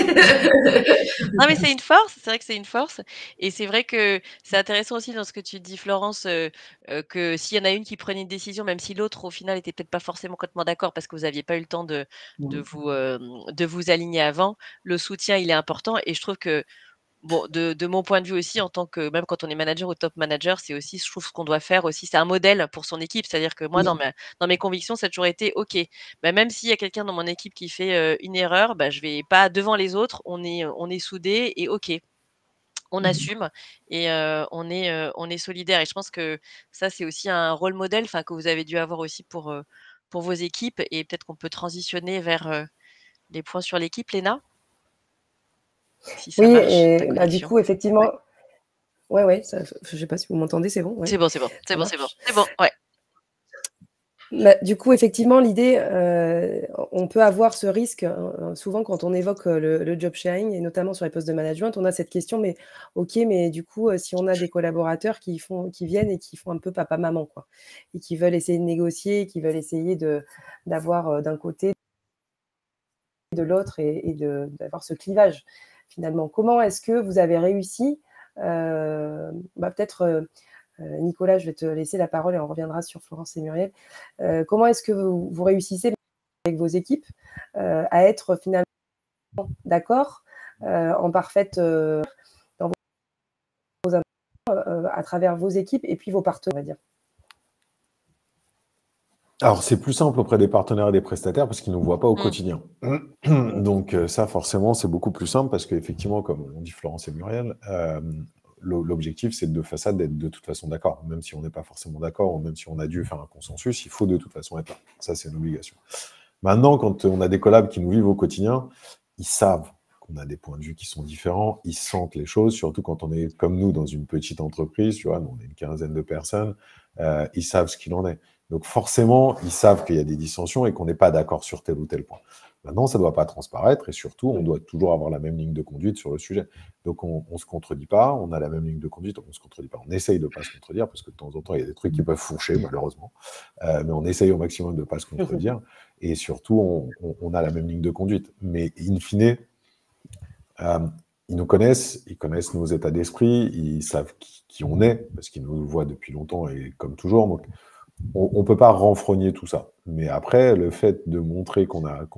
Non, mais c'est une force, c'est vrai que c'est une force et c'est vrai que c'est intéressant aussi dans ce que tu dis Florence, que s'il y en a une qui prenait une décision, même si l'autre au final était peut-être pas forcément complètement d'accord parce que vous aviez pas eu le temps de vous aligner avant, le soutien il est important et je trouve que bon, de mon point de vue aussi, en tant que même quand on est manager ou top manager, c'est aussi, je trouve, ce qu'on doit faire aussi, c'est un modèle pour son équipe. C'est-à-dire que moi, dans mes convictions, ça a toujours été OK. Bah, même s'il y a quelqu'un dans mon équipe qui fait une erreur, bah, je vais pas devant les autres, on est soudés et OK. on assume et on est solidaire. Et je pense que ça, c'est aussi un rôle modèle, enfin, que vous avez dû avoir aussi pour vos équipes. Et peut-être qu'on peut transitionner vers les points sur l'équipe, Léna, si ça Oui, marche, ta et du connexion. coup, effectivement, ouais, je ne sais pas si vous m'entendez, c'est bon, ouais, C'est bon, ça c'est bon, marche. ouais. Du coup, effectivement, l'idée, on peut avoir ce risque, souvent quand on évoque le job sharing, et notamment sur les postes de management, on a cette question, mais ok, mais du coup, si on a des collaborateurs qui viennent et qui font un peu papa-maman, quoi, et qui veulent essayer de négocier, qui veulent essayer d'avoir d'un côté, de l'autre, et d'avoir ce clivage, finalement. Comment est-ce que vous avez réussi, peut-être Nicolas, je vais te laisser la parole et on reviendra sur Florence et Muriel. Comment est-ce que vous réussissez avec vos équipes à être finalement d'accord en parfaite dans vos à travers vos équipes et puis vos partenaires, on va dire. Alors, c'est plus simple auprès des partenaires et des prestataires parce qu'ils ne nous voient pas au quotidien. Donc, ça, forcément, c'est beaucoup plus simple parce qu'effectivement, comme on dit Florence et Muriel, l'objectif, c'est de façade d'être de toute façon d'accord. Même si on n'est pas forcément d'accord ou même si on a dû faire un consensus, il faut de toute façon être là. Ça, c'est une obligation. Maintenant, quand on a des collabs qui nous vivent au quotidien, ils savent qu'on a des points de vue qui sont différents, ils sentent les choses, surtout quand on est comme nous dans une petite entreprise, tu vois, nous, on est une quinzaine de personnes, ils savent ce qu'il en est. Donc forcément, ils savent qu'il y a des dissensions et qu'on n'est pas d'accord sur tel ou tel point. Maintenant, ça ne doit pas transparaître et surtout, on doit toujours avoir la même ligne de conduite sur le sujet. Donc, on ne se contredit pas, on a la même ligne de conduite, on ne se contredit pas. On essaye de ne pas se contredire parce que de temps en temps, il y a des trucs qui peuvent fourcher, malheureusement. Mais on essaye au maximum de ne pas se contredire. Et surtout, on a la même ligne de conduite. Mais in fine, ils nous connaissent, ils connaissent nos états d'esprit, ils savent qui on est, parce qu'ils nous voient depuis longtemps et comme toujours. Donc, on ne peut pas renfrogner tout ça. Mais après, le fait de montrer qu'on a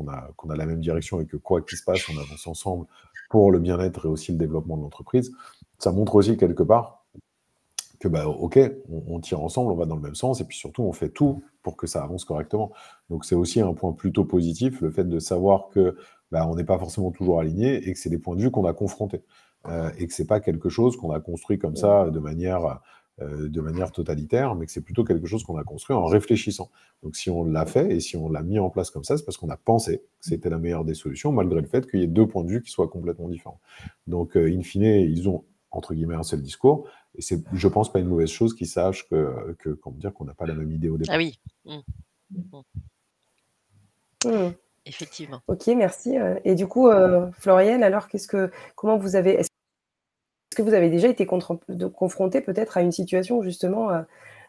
la même direction et que quoi qu'il se passe, on avance ensemble pour le bien-être et aussi le développement de l'entreprise, ça montre aussi quelque part que, ok, on tire ensemble, on va dans le même sens, et puis surtout, on fait tout pour que ça avance correctement. Donc, c'est aussi un point plutôt positif, le fait de savoir que on n'est pas forcément toujours aligné et que c'est des points de vue qu'on a confrontés. Et que ce n'est pas quelque chose qu'on a construit comme ça de manière totalitaire, mais que c'est plutôt quelque chose qu'on a construit en réfléchissant. Donc, si on l'a fait et si on l'a mis en place comme ça, c'est parce qu'on a pensé que c'était la meilleure des solutions, malgré le fait qu'il y ait deux points de vue qui soient complètement différents. Donc, in fine, ils ont, entre guillemets, un seul discours, et c'est, je pense, pas une mauvaise chose qu'ils sachent qu'on n'a pas la même idée au départ. Ah oui. Effectivement. Ok, merci. Et du coup, Floriane, alors comment vous avez... Est-ce que vous avez déjà été confronté peut-être à une situation où justement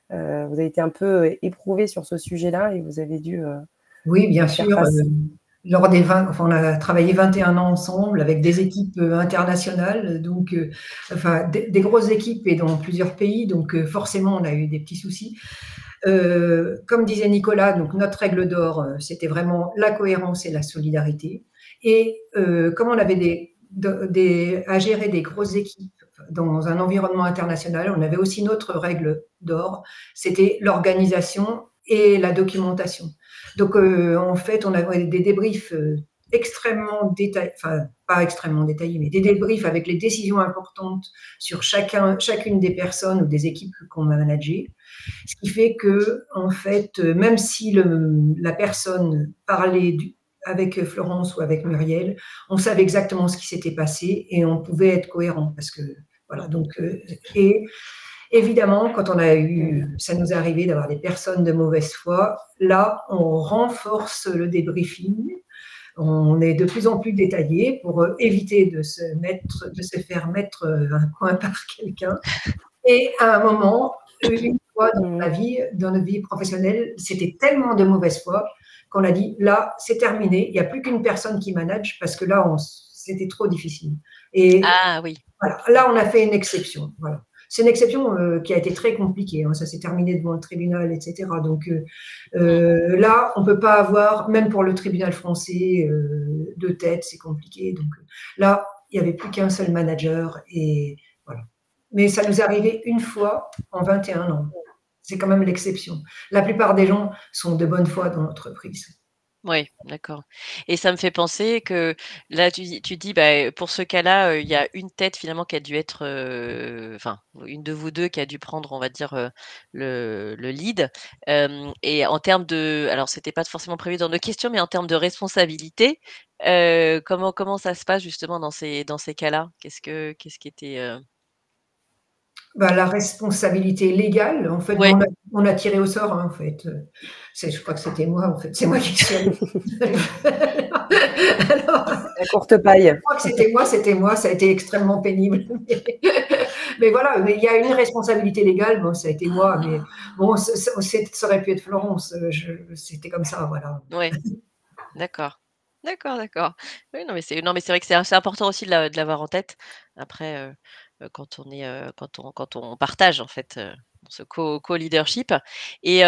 vous avez été un peu éprouvé sur ce sujet-là et vous avez dû oui, bien sûr. Lors des on a travaillé 21 ans ensemble avec des équipes internationales, donc des grosses équipes et dans plusieurs pays, donc forcément on a eu des petits soucis. Comme disait Nicolas, donc notre règle d'or, c'était vraiment la cohérence et la solidarité. Et comme on avait à gérer des grosses équipes dans un environnement international, on avait aussi notre règle d'or, c'était l'organisation et la documentation. Donc, en fait, on avait des débriefs extrêmement détaillés, enfin, pas extrêmement détaillés, mais des débriefs avec les décisions importantes sur chacune des personnes ou des équipes qu'on a managées. Ce qui fait que, en fait, même si la personne parlait avec Florence ou avec Muriel, on savait exactement ce qui s'était passé et on pouvait être cohérent parce que, voilà, donc, et évidemment, quand ça nous est arrivé d'avoir des personnes de mauvaise foi, là, on renforce le débriefing. On est de plus en plus détaillé pour éviter de se faire mettre un coin par quelqu'un. Et à un moment, une fois dans notre vie professionnelle, c'était tellement de mauvaise foi qu'on a dit, là, c'est terminé, il n'y a plus qu'une personne qui manage parce que là, c'était trop difficile. Et oui. Voilà, là, on a fait une exception. Voilà. C'est une exception qui a été très compliquée. Hein. Ça s'est terminé devant le tribunal, etc. Donc là, on ne peut pas avoir, même pour le tribunal français, de tête, c'est compliqué. Donc là, il n'y avait plus qu'un seul manager. Et voilà. Mais ça nous est arrivé une fois en 21 ans. C'est quand même l'exception. La plupart des gens sont de bonne foi dans l'entreprise. Oui, d'accord. Et ça me fait penser que là, tu dis, bah, pour ce cas-là, il y a une tête finalement qui a dû être, enfin, une de vous 2 qui a dû prendre, on va dire, le lead. Et en termes de alors c'était pas forcément prévu dans nos questions, mais en termes de responsabilité, comment ça se passe justement dans ces cas-là? Qu'est-ce qui était, Bah, la responsabilité légale, en fait, ouais, bon, on a tiré au sort, hein, en fait. Je crois que c'était moi, en fait. C'est moi qui suis allée. Alors, La courte paille. je crois que c'était moi. Ça a été extrêmement pénible. Mais voilà, mais il y a une responsabilité légale. Bon, ça a été moi, mais bon, ça aurait pu être Florence. C'était comme ça, voilà. ouais, d'accord. D'accord, d'accord. Oui, non, mais c'est vrai que c'est important aussi de l'avoir en tête. Après, quand on est, quand on partage en fait, ce co-leadership et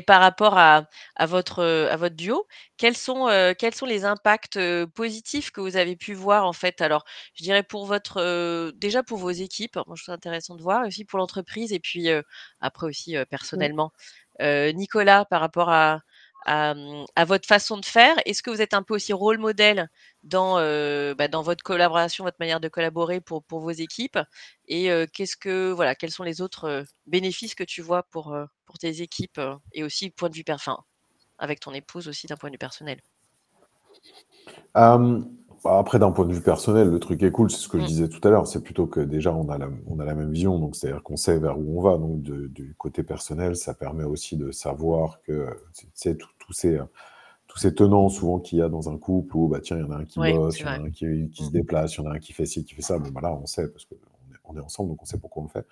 par rapport à votre duo, quels sont les impacts, positifs que vous avez pu voir en fait? Alors, je dirais pour votre, déjà pour vos équipes, moi je trouve ça intéressant de voir, aussi pour l'entreprise et puis, après aussi, personnellement. Nicolas, par rapport à votre façon de faire, est-ce que vous êtes un peu aussi rôle modèle dans, bah, dans votre collaboration, votre manière de collaborer pour vos équipes? Et qu'est-ce que voilà, quels sont les autres, bénéfices que tu vois pour tes équipes, et aussi point de vue enfin, avec ton épouse aussi d'un point de vue personnel? Euh, Après, d'un point de vue personnel, le truc est cool, c'est ce que je Mmh, disais tout à l'heure, c'est plutôt que déjà on a la même vision, donc c'est-à-dire qu'on sait vers où on va. Donc du côté personnel, ça permet aussi de savoir que c'est tous ces tenants souvent qu'il y a dans un couple où bah tiens, il y en a un qui ouais, bosse, c'est il y en a vrai. un qui Mmh, se déplace, il y en a un qui fait ci, qui fait ça. Bon bah là, on sait parce qu'on on est ensemble, donc on sait pourquoi on le fait.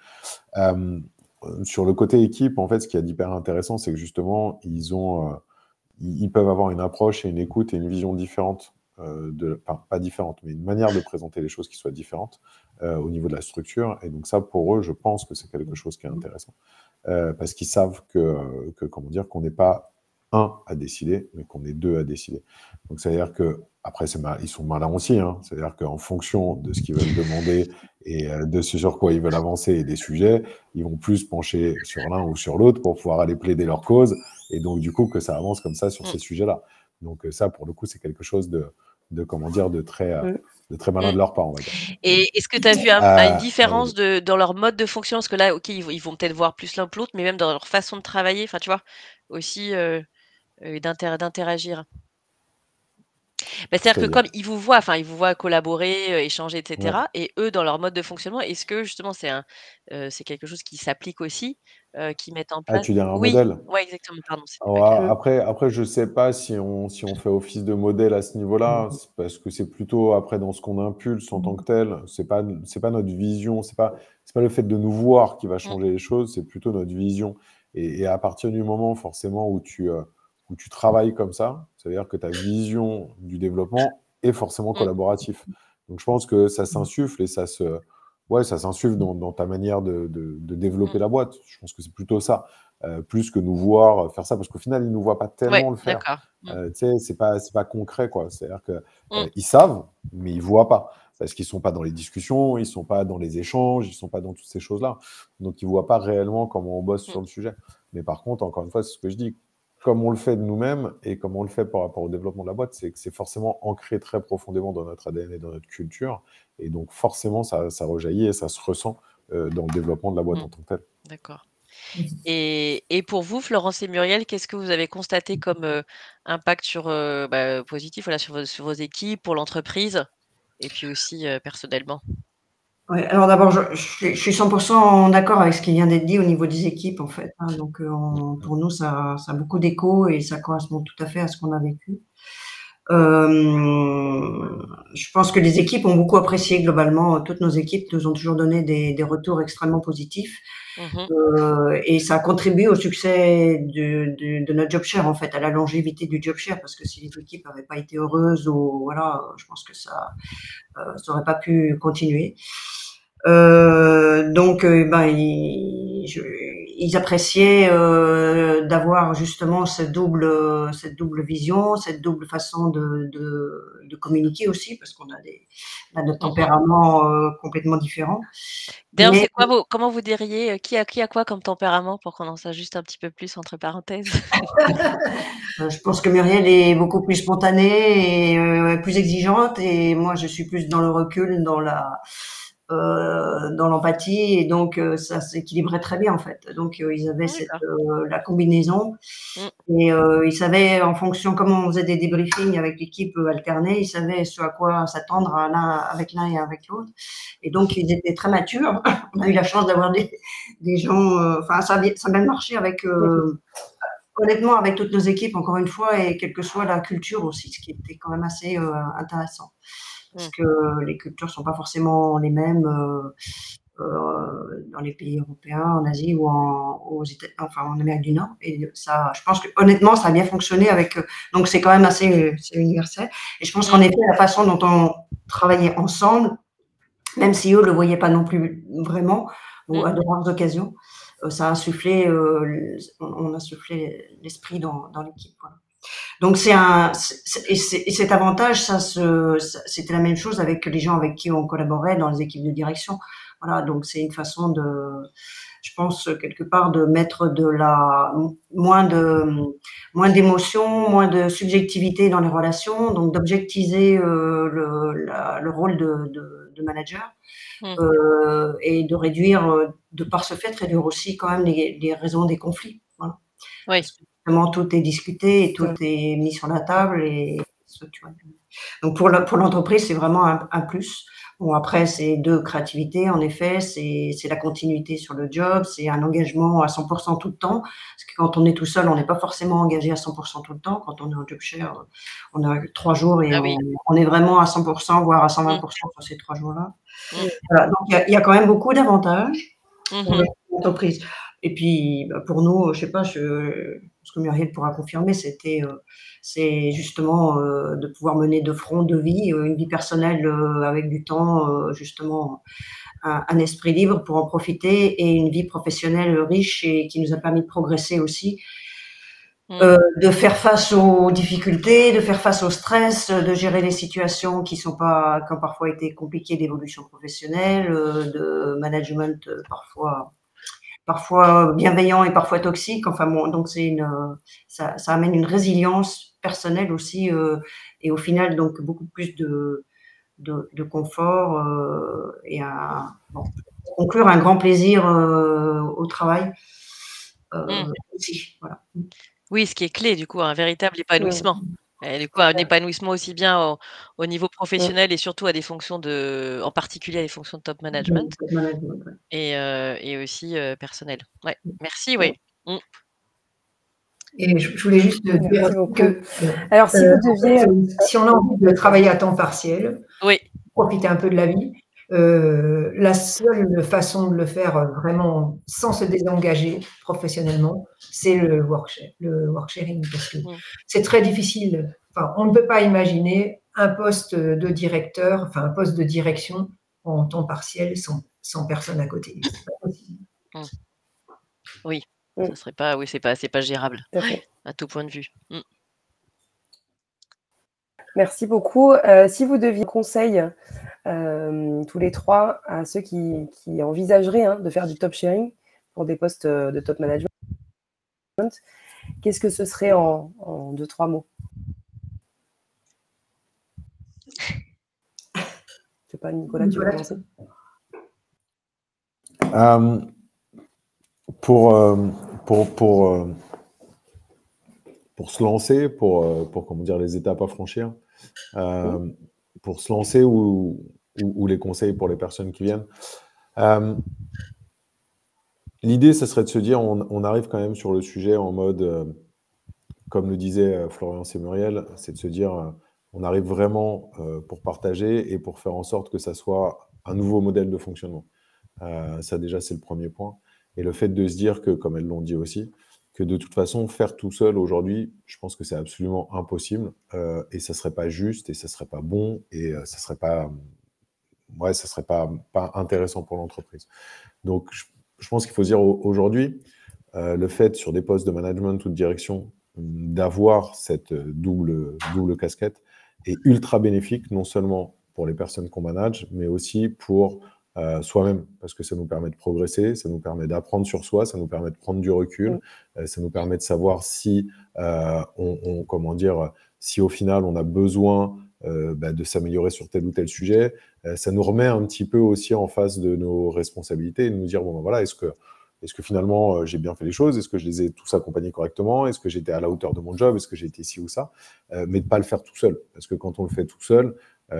Euh, sur le côté équipe, en fait, ce qui est hyper intéressant, c'est que justement, ils peuvent avoir une approche et une écoute et une vision différente, enfin, pas différente, mais une manière de présenter les choses qui soit différente au niveau de la structure. Et donc ça, pour eux, je pense que c'est quelque chose qui est intéressant. Parce qu'ils savent comment dire, qu'on n'est pas un à décider, mais qu'on est deux à décider. Donc, c'est-à-dire que, après, ils sont malins aussi, hein. C'est-à-dire qu'en fonction de ce qu'ils veulent demander et de ce sur quoi ils veulent avancer et des sujets, ils vont plus pencher sur l'un ou sur l'autre pour pouvoir aller plaider leur cause et donc, du coup, que ça avance comme ça sur mmh, ces sujets-là. Donc, ça, pour le coup, c'est quelque chose comment dire, Mm. de très malin mmh. de leur part, on va dire. Et est-ce que tu as vu une Euh, différence dans leur mode de fonction? Parce que là, OK, ils vont peut-être voir plus l'un que l'autre, mais même dans leur façon de travailler, enfin, tu vois? Aussi, d'interagir. Bah, c'est-à-dire que C'est-à-dire. comme ils vous voient collaborer, échanger et Ouais. cetera et eux, dans leur mode de fonctionnement, est-ce que justement c'est quelque chose qui s'applique aussi, qu'ils mettent en Ah, place? tu dirais un Oui, modèle? ouais, exactement, pardon, c'était pas Alors, clair. Mm. après, je sais pas si on fait office de modèle à ce niveau-là, parce que c'est plutôt après dans ce qu'on impulse en tant que tel. C'est pas notre vision, c'est pas le fait de nous voir qui va Mmh, changer les choses, c'est plutôt notre vision. Et à partir du moment, forcément, où tu travailles comme ça, c'est-à-dire que ta vision du développement est forcément mmh, collaboratif. Donc, je pense que ça s'insuffle et ouais, ça s'insuffle dans ta manière de mmh. développer la boîte. Je pense que c'est plutôt ça plus que nous voir faire ça, parce qu'au final, ils ne nous voient pas Ouais, tellement le faire. d'accord. Mmh, Tu sais, c'est pas concret, quoi. C'est-à-dire que mmh, ils savent, mais ils voient pas, parce qu'ils sont pas dans les discussions, ils sont pas dans les échanges, ils sont pas dans toutes ces choses-là. Donc, ils voient pas réellement comment on bosse mmh, sur le sujet. Mais par contre, encore une fois, c'est ce que je dis. Comme on le fait de nous-mêmes et comme on le fait par rapport au développement de la boîte, c'est que c'est forcément ancré très profondément dans notre ADN et dans notre culture. Et donc, forcément, ça rejaillit et ça se ressent dans le développement de la boîte mmh, en tant que telle. d'accord. Et pour vous, Florence et Muriel, qu'est-ce que vous avez constaté comme, impact bah, positif, voilà, sur vos équipes, pour l'entreprise et puis aussi, personnellement? Ouais, alors d'abord, je suis 100% d'accord avec ce qui vient d'être dit au niveau des équipes, en fait, hein. Donc, pour nous, ça a beaucoup d'écho et ça correspond tout à fait à ce qu'on a vécu. Je pense que les équipes ont beaucoup apprécié globalement. Toutes nos équipes nous ont toujours donné des retours extrêmement positifs. Mmh. Et ça contribue au succès de notre job share, en fait, à la longévité du job share, parce que si les équipes n'avaient pas été heureuses ou voilà, je pense que ça aurait pas pu continuer. Donc, ben, ils appréciaient d'avoir justement cette double vision, cette double façon de communiquer aussi, parce qu'on a notre tempérament complètement différent. D'ailleurs, Mais c'est quoi comment vous diriez, qui a quoi comme tempérament pour qu'on en sache juste un petit peu plus entre parenthèses? je pense que Muriel est beaucoup plus spontanée et plus exigeante, et moi je suis plus dans le recul, dans l'empathie, et donc ça s'équilibrait très bien en fait. Donc ils avaient la combinaison, et ils savaient, en fonction comment on faisait des débriefings avec l'équipe alternée, ils savaient ce à quoi s'attendre avec l'un et avec l'autre, et donc ils étaient très matures. On a eu la chance d'avoir des gens, enfin ça a bien marché avec honnêtement avec toutes nos équipes, encore une fois, et quelle que soit la culture aussi, ce qui était quand même assez intéressant. Parce que les cultures sont pas forcément les mêmes dans les pays européens, en Asie ou en Amérique du Nord. Et ça, je pense que honnêtement, ça a bien fonctionné avec. Donc c'est quand même assez universel. Et je pense qu'en effet, la façon dont on travaillait ensemble, même si eux le voyaient pas non plus vraiment, ou à de rares occasions, ça a insufflé. On a soufflé l'esprit dans l'équipe. Voilà. Donc et cet avantage, c'était la même chose avec les gens avec qui on collaborait dans les équipes de direction. Voilà, donc c'est une façon je pense quelque part de mettre moins d'émotion, moins de subjectivité dans les relations, donc d'objectiviser le rôle de manager et de réduire, de par ce fait, réduire aussi quand même les raisons des conflits. Voilà. Oui. Parce que vraiment tout est discuté et tout est mis sur la table et structuré. Donc pour l'entreprise, c'est vraiment un plus. Bon, après, c'est de créativité, en effet, c'est la continuité sur le job, c'est un engagement à 100% tout le temps, parce que quand on est tout seul, on n'est pas forcément engagé à 100% tout le temps. Quand on est en job share, on a 3 jours et on est vraiment à 100%, voire à 120% sur ces 3 jours-là. Voilà, donc il y a quand même beaucoup d'avantages pour l'entreprise. Et puis, pour nous, je sais pas, ce que Muriel pourra confirmer, c'est justement de pouvoir mener de front deux vies, une vie personnelle avec du temps, justement, un esprit libre pour en profiter, et une vie professionnelle riche et qui nous a permis de progresser aussi, de faire face aux difficultés, de faire face au stress, de gérer les situations qui ont parfois été compliquées d'évolution professionnelle, de management parfois bienveillant et parfois toxique. Enfin bon, donc ça amène une résilience personnelle aussi, et au final donc beaucoup plus de confort et pour conclure, un grand plaisir au travail aussi. Voilà. Oui, ce qui est clé du coup, un véritable épanouissement. Et du coup, un épanouissement aussi bien au niveau professionnel et surtout à des fonctions en particulier à des fonctions de top management. Et aussi personnel. Ouais, merci, oui. Et je voulais juste dire que alors, si vous deviez, si on a envie de travailler à temps partiel, profiter un peu de la vie, la seule façon de le faire vraiment sans se désengager professionnellement, c'est le work sharing, parce que c'est très difficile. Enfin, on ne peut pas imaginer un poste de directeur, enfin un poste de direction en temps partiel sans personne à côté. C'est pas possible. Oui, ça serait pas, oui, c'est pas gérable à tout point de vue. Merci beaucoup. Si vous deviez conseiller tous les trois à ceux qui envisageraient de faire du top sharing pour des postes de top management, qu'est-ce que ce serait en 2-3 mots? Je sais pas, Nicolas, tu veux commencer? Pour se lancer, pour comment dire, les étapes à franchir, pour se lancer ou les conseils pour les personnes qui viennent. L'idée, ça serait de se dire, on arrive quand même sur le sujet en mode, comme le disaient Florian et Muriel, c'est de se dire, on arrive vraiment pour partager et pour faire en sorte que ça soit un nouveau modèle de fonctionnement. Ça déjà, c'est le premier point. Et le fait de se dire que, comme elles l'ont dit aussi, que de toute façon, faire tout seul aujourd'hui, je pense que c'est absolument impossible, et ça ne serait pas juste, et ça ne serait pas bon, et ça ne serait pas intéressant pour l'entreprise. Donc, je pense qu'il faut se dire aujourd'hui, le fait sur des postes de management ou de direction d'avoir cette double casquette est ultra bénéfique, non seulement pour les personnes qu'on manage, mais aussi pour soi-même, parce que ça nous permet de progresser, ça nous permet d'apprendre sur soi, ça nous permet de prendre du recul, ça nous permet de savoir si, comment dire, si au final on a besoin de s'améliorer sur tel ou tel sujet. Ça nous remet un petit peu aussi en face de nos responsabilités et de nous dire, bon, ben voilà, est-ce que finalement j'ai bien fait les choses? Est-ce que je les ai tous accompagnés correctement? Est-ce que j'étais à la hauteur de mon job? Est-ce que j'ai été ci ou ça? Mais de ne pas le faire tout seul. Parce que quand on le fait tout seul, on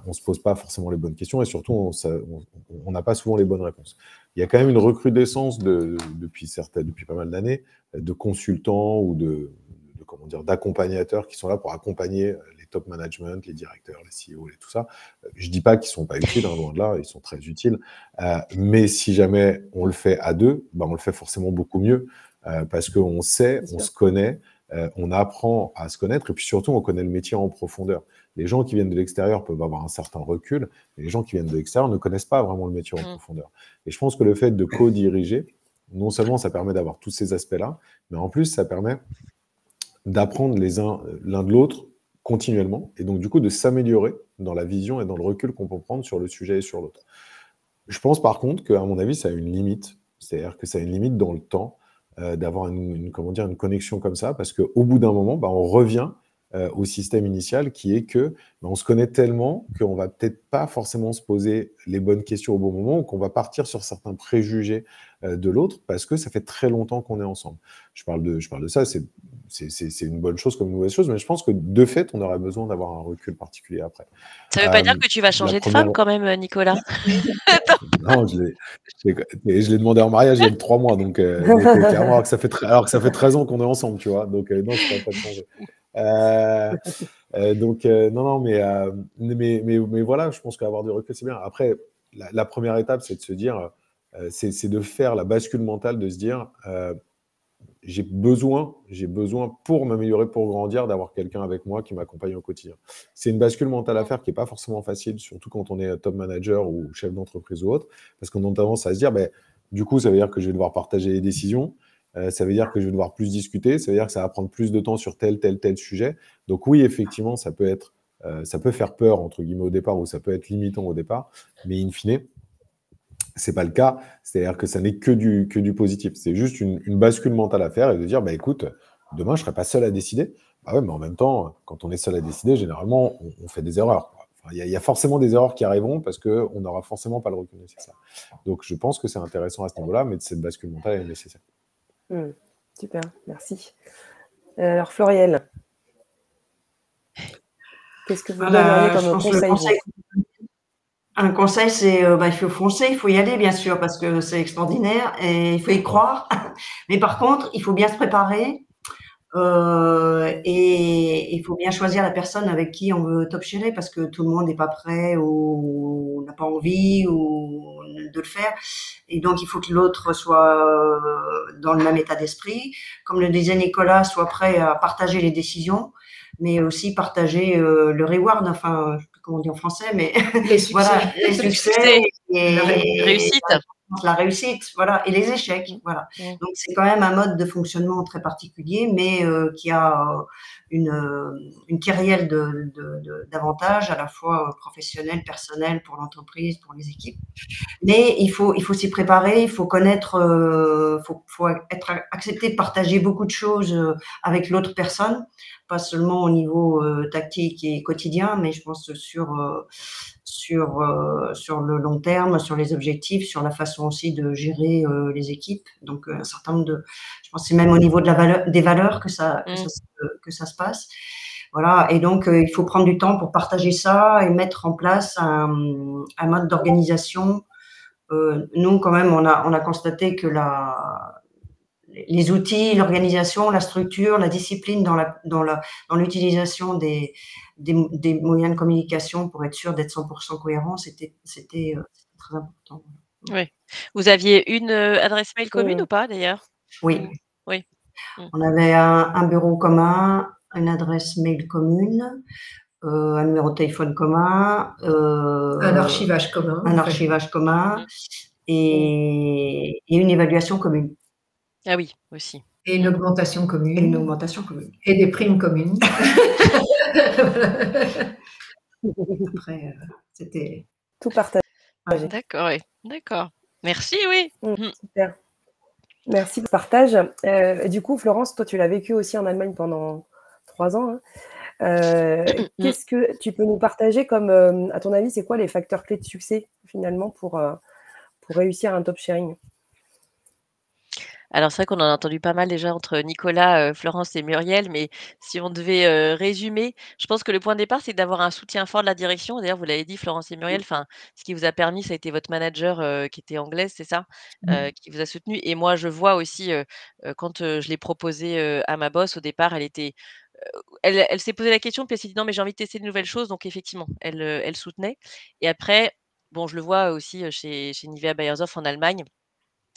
ne se pose pas forcément les bonnes questions et surtout, on n'a pas souvent les bonnes réponses. Il y a quand même une recrudescence depuis pas mal d'années de consultants ou d'accompagnateurs qui sont là pour accompagner les top management, les directeurs, les CEO et tout ça. Je ne dis pas qu'ils ne sont pas utiles, hein, loin de là, ils sont très utiles. Mais si jamais on le fait à deux, on le fait forcément beaucoup mieux parce qu'on sait, on se connaît, on apprend à se connaître et puis surtout, on connaît le métier en profondeur. Les gens qui viennent de l'extérieur peuvent avoir un certain recul, mais les gens qui viennent de l'extérieur ne connaissent pas vraiment le métier en profondeur. Et je pense que le fait de co-diriger, non seulement ça permet d'avoir tous ces aspects-là, mais en plus, ça permet d'apprendre l'un de l'autre continuellement, et donc du coup de s'améliorer dans la vision et dans le recul qu'on peut prendre sur le sujet et sur l'autre. Je pense par contre qu'à mon avis, ça a une limite, c'est-à-dire que ça a une limite dans le temps d'avoir une connexion comme ça, parce qu'au bout d'un moment, on revient au système initial qui est que on se connaît tellement qu'on va peut-être pas forcément se poser les bonnes questions au bon moment ou qu'on va partir sur certains préjugés de l'autre parce que ça fait très longtemps qu'on est ensemble. Je parle de ça, c'est une bonne chose comme une mauvaise chose, mais je pense que de fait, on aurait besoin d'avoir un recul particulier après. Ça ne veut pas dire que tu vas changer de femme quand même, Nicolas. Non, je l'ai demandé en mariage il y a 3 mois, donc clairement, alors que ça fait 13 ans qu'on est ensemble, tu vois, donc non, je ne pourrais pas te changer. Non, mais voilà, je pense qu'avoir du recul, c'est bien. Après, la première étape, c'est de se dire, c'est de faire la bascule mentale, de se dire, j'ai besoin pour m'améliorer, pour grandir, d'avoir quelqu'un avec moi qui m'accompagne au quotidien. C'est une bascule mentale à faire qui n'est pas forcément facile, surtout quand on est top manager ou chef d'entreprise ou autre, parce qu'on a tendance à se dire, du coup, ça veut dire que je vais devoir partager les décisions, ça veut dire que je vais devoir plus discuter, ça veut dire que ça va prendre plus de temps sur tel sujet. Donc oui, effectivement, ça peut faire peur, entre guillemets, au départ, ou ça peut être limitant au départ, mais in fine, c'est pas le cas, c'est-à-dire que ça n'est que du positif. C'est juste une bascule mentale à faire et de dire, écoute, demain, je serai pas seul à décider. Ouais, mais en même temps, quand on est seul à décider, généralement, on fait des erreurs. Il y a forcément des erreurs qui arriveront parce qu'on n'aura forcément pas le recul nécessaire. Donc, je pense que c'est intéressant à ce niveau-là, mais cette bascule mentale est nécessaire. Super, merci. Alors, Florielle, qu'est-ce que vous donneriez comme conseil? Un conseil, c'est il faut foncer, il faut y aller, bien sûr, parce que c'est extraordinaire et il faut y croire. Mais par contre, il faut bien se préparer et il faut bien choisir la personne avec qui on veut top chérer parce que tout le monde n'est pas prêt ou n'a pas envie ou de le faire. Et donc, il faut que l'autre soit dans le même état d'esprit. Comme le disait Nicolas, soit prêt à partager les décisions, mais aussi partager le reward, enfin, comment on dit en français, mais les succès, voilà, les succès et la réussite, voilà, et les échecs, voilà. Donc c'est quand même un mode de fonctionnement très particulier, mais qui a une kyrielle d'avantages à la fois professionnels, personnels pour l'entreprise, pour les équipes. Mais il faut s'y préparer, il faut connaître, faut être accepté de partager beaucoup de choses avec l'autre personne, pas seulement au niveau tactique et quotidien, mais je pense sur le long terme, sur les objectifs, sur la façon aussi de gérer les équipes. Donc un certain nombre je pense que c'est même au niveau de des valeurs que ça se passe. Voilà, et donc il faut prendre du temps pour partager ça et mettre en place un mode d'organisation. Nous, quand même, on a constaté que les outils, l'organisation, la structure, la discipline dans l'utilisation des moyens de communication pour être sûr d'être 100% cohérent, c'était très important. Oui. Vous aviez une adresse mail commune ou pas, d'ailleurs? Oui. Oui. On avait un bureau commun, une adresse mail commune, un numéro de téléphone commun, un archivage commun, et une évaluation commune. Ah oui, aussi. Et une augmentation Et une commune. augmentation commune. Et des primes communes. Après, c'était... Tout partagé. Ouais. D'accord, oui. D'accord. Merci, oui. Super. Merci pour le partage. Du coup, Florence, toi, tu l'as vécu aussi en Allemagne pendant 3 ans. Qu'est-ce que tu peux nous partager comme, à ton avis, c'est quoi les facteurs clés de succès finalement pour réussir un top sharing? Alors c'est vrai qu'on en a entendu pas mal déjà entre Nicolas, Florence et Muriel, mais si on devait, résumer, je pense que le point de départ, c'est d'avoir un soutien fort de la direction. D'ailleurs, vous l'avez dit Florence et Muriel, enfin, ce qui vous a permis, ça a été votre manager, qui était anglaise, c'est ça? Qui vous a soutenu et moi je vois aussi, quand, je l'ai proposé, à ma boss au départ, elle était, elle s'est posé la question, puis elle s'est dit: «Non mais j'ai envie de tester de nouvelles choses», donc effectivement, elle soutenait et après, bon je le vois aussi, chez Nivea Beiersdorf en Allemagne.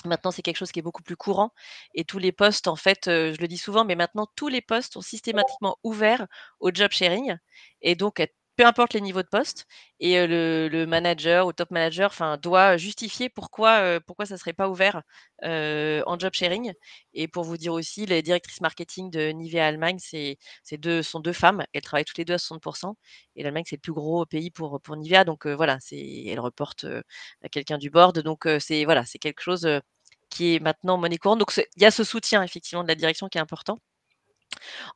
Maintenant, c'est quelque chose qui est beaucoup plus courant et tous les postes, en fait, je le dis souvent, mais maintenant tous les postes sont systématiquement ouverts au job sharing et donc peu importe les niveaux de poste et le manager ou top manager, enfin, doit justifier pourquoi ça serait pas ouvert, en job sharing et pour vous dire aussi, les directrices marketing de Nivea Allemagne, c'est 2 sont 2 femmes. Elles travaillent toutes les 2 à 60 et l'Allemagne, c'est le plus gros pays pour Nivea donc voilà, elles reportent, à quelqu'un du board donc c'est voilà, c'est quelque chose, qui est maintenant monnaie courante. Donc il y a ce soutien effectivement de la direction qui est important.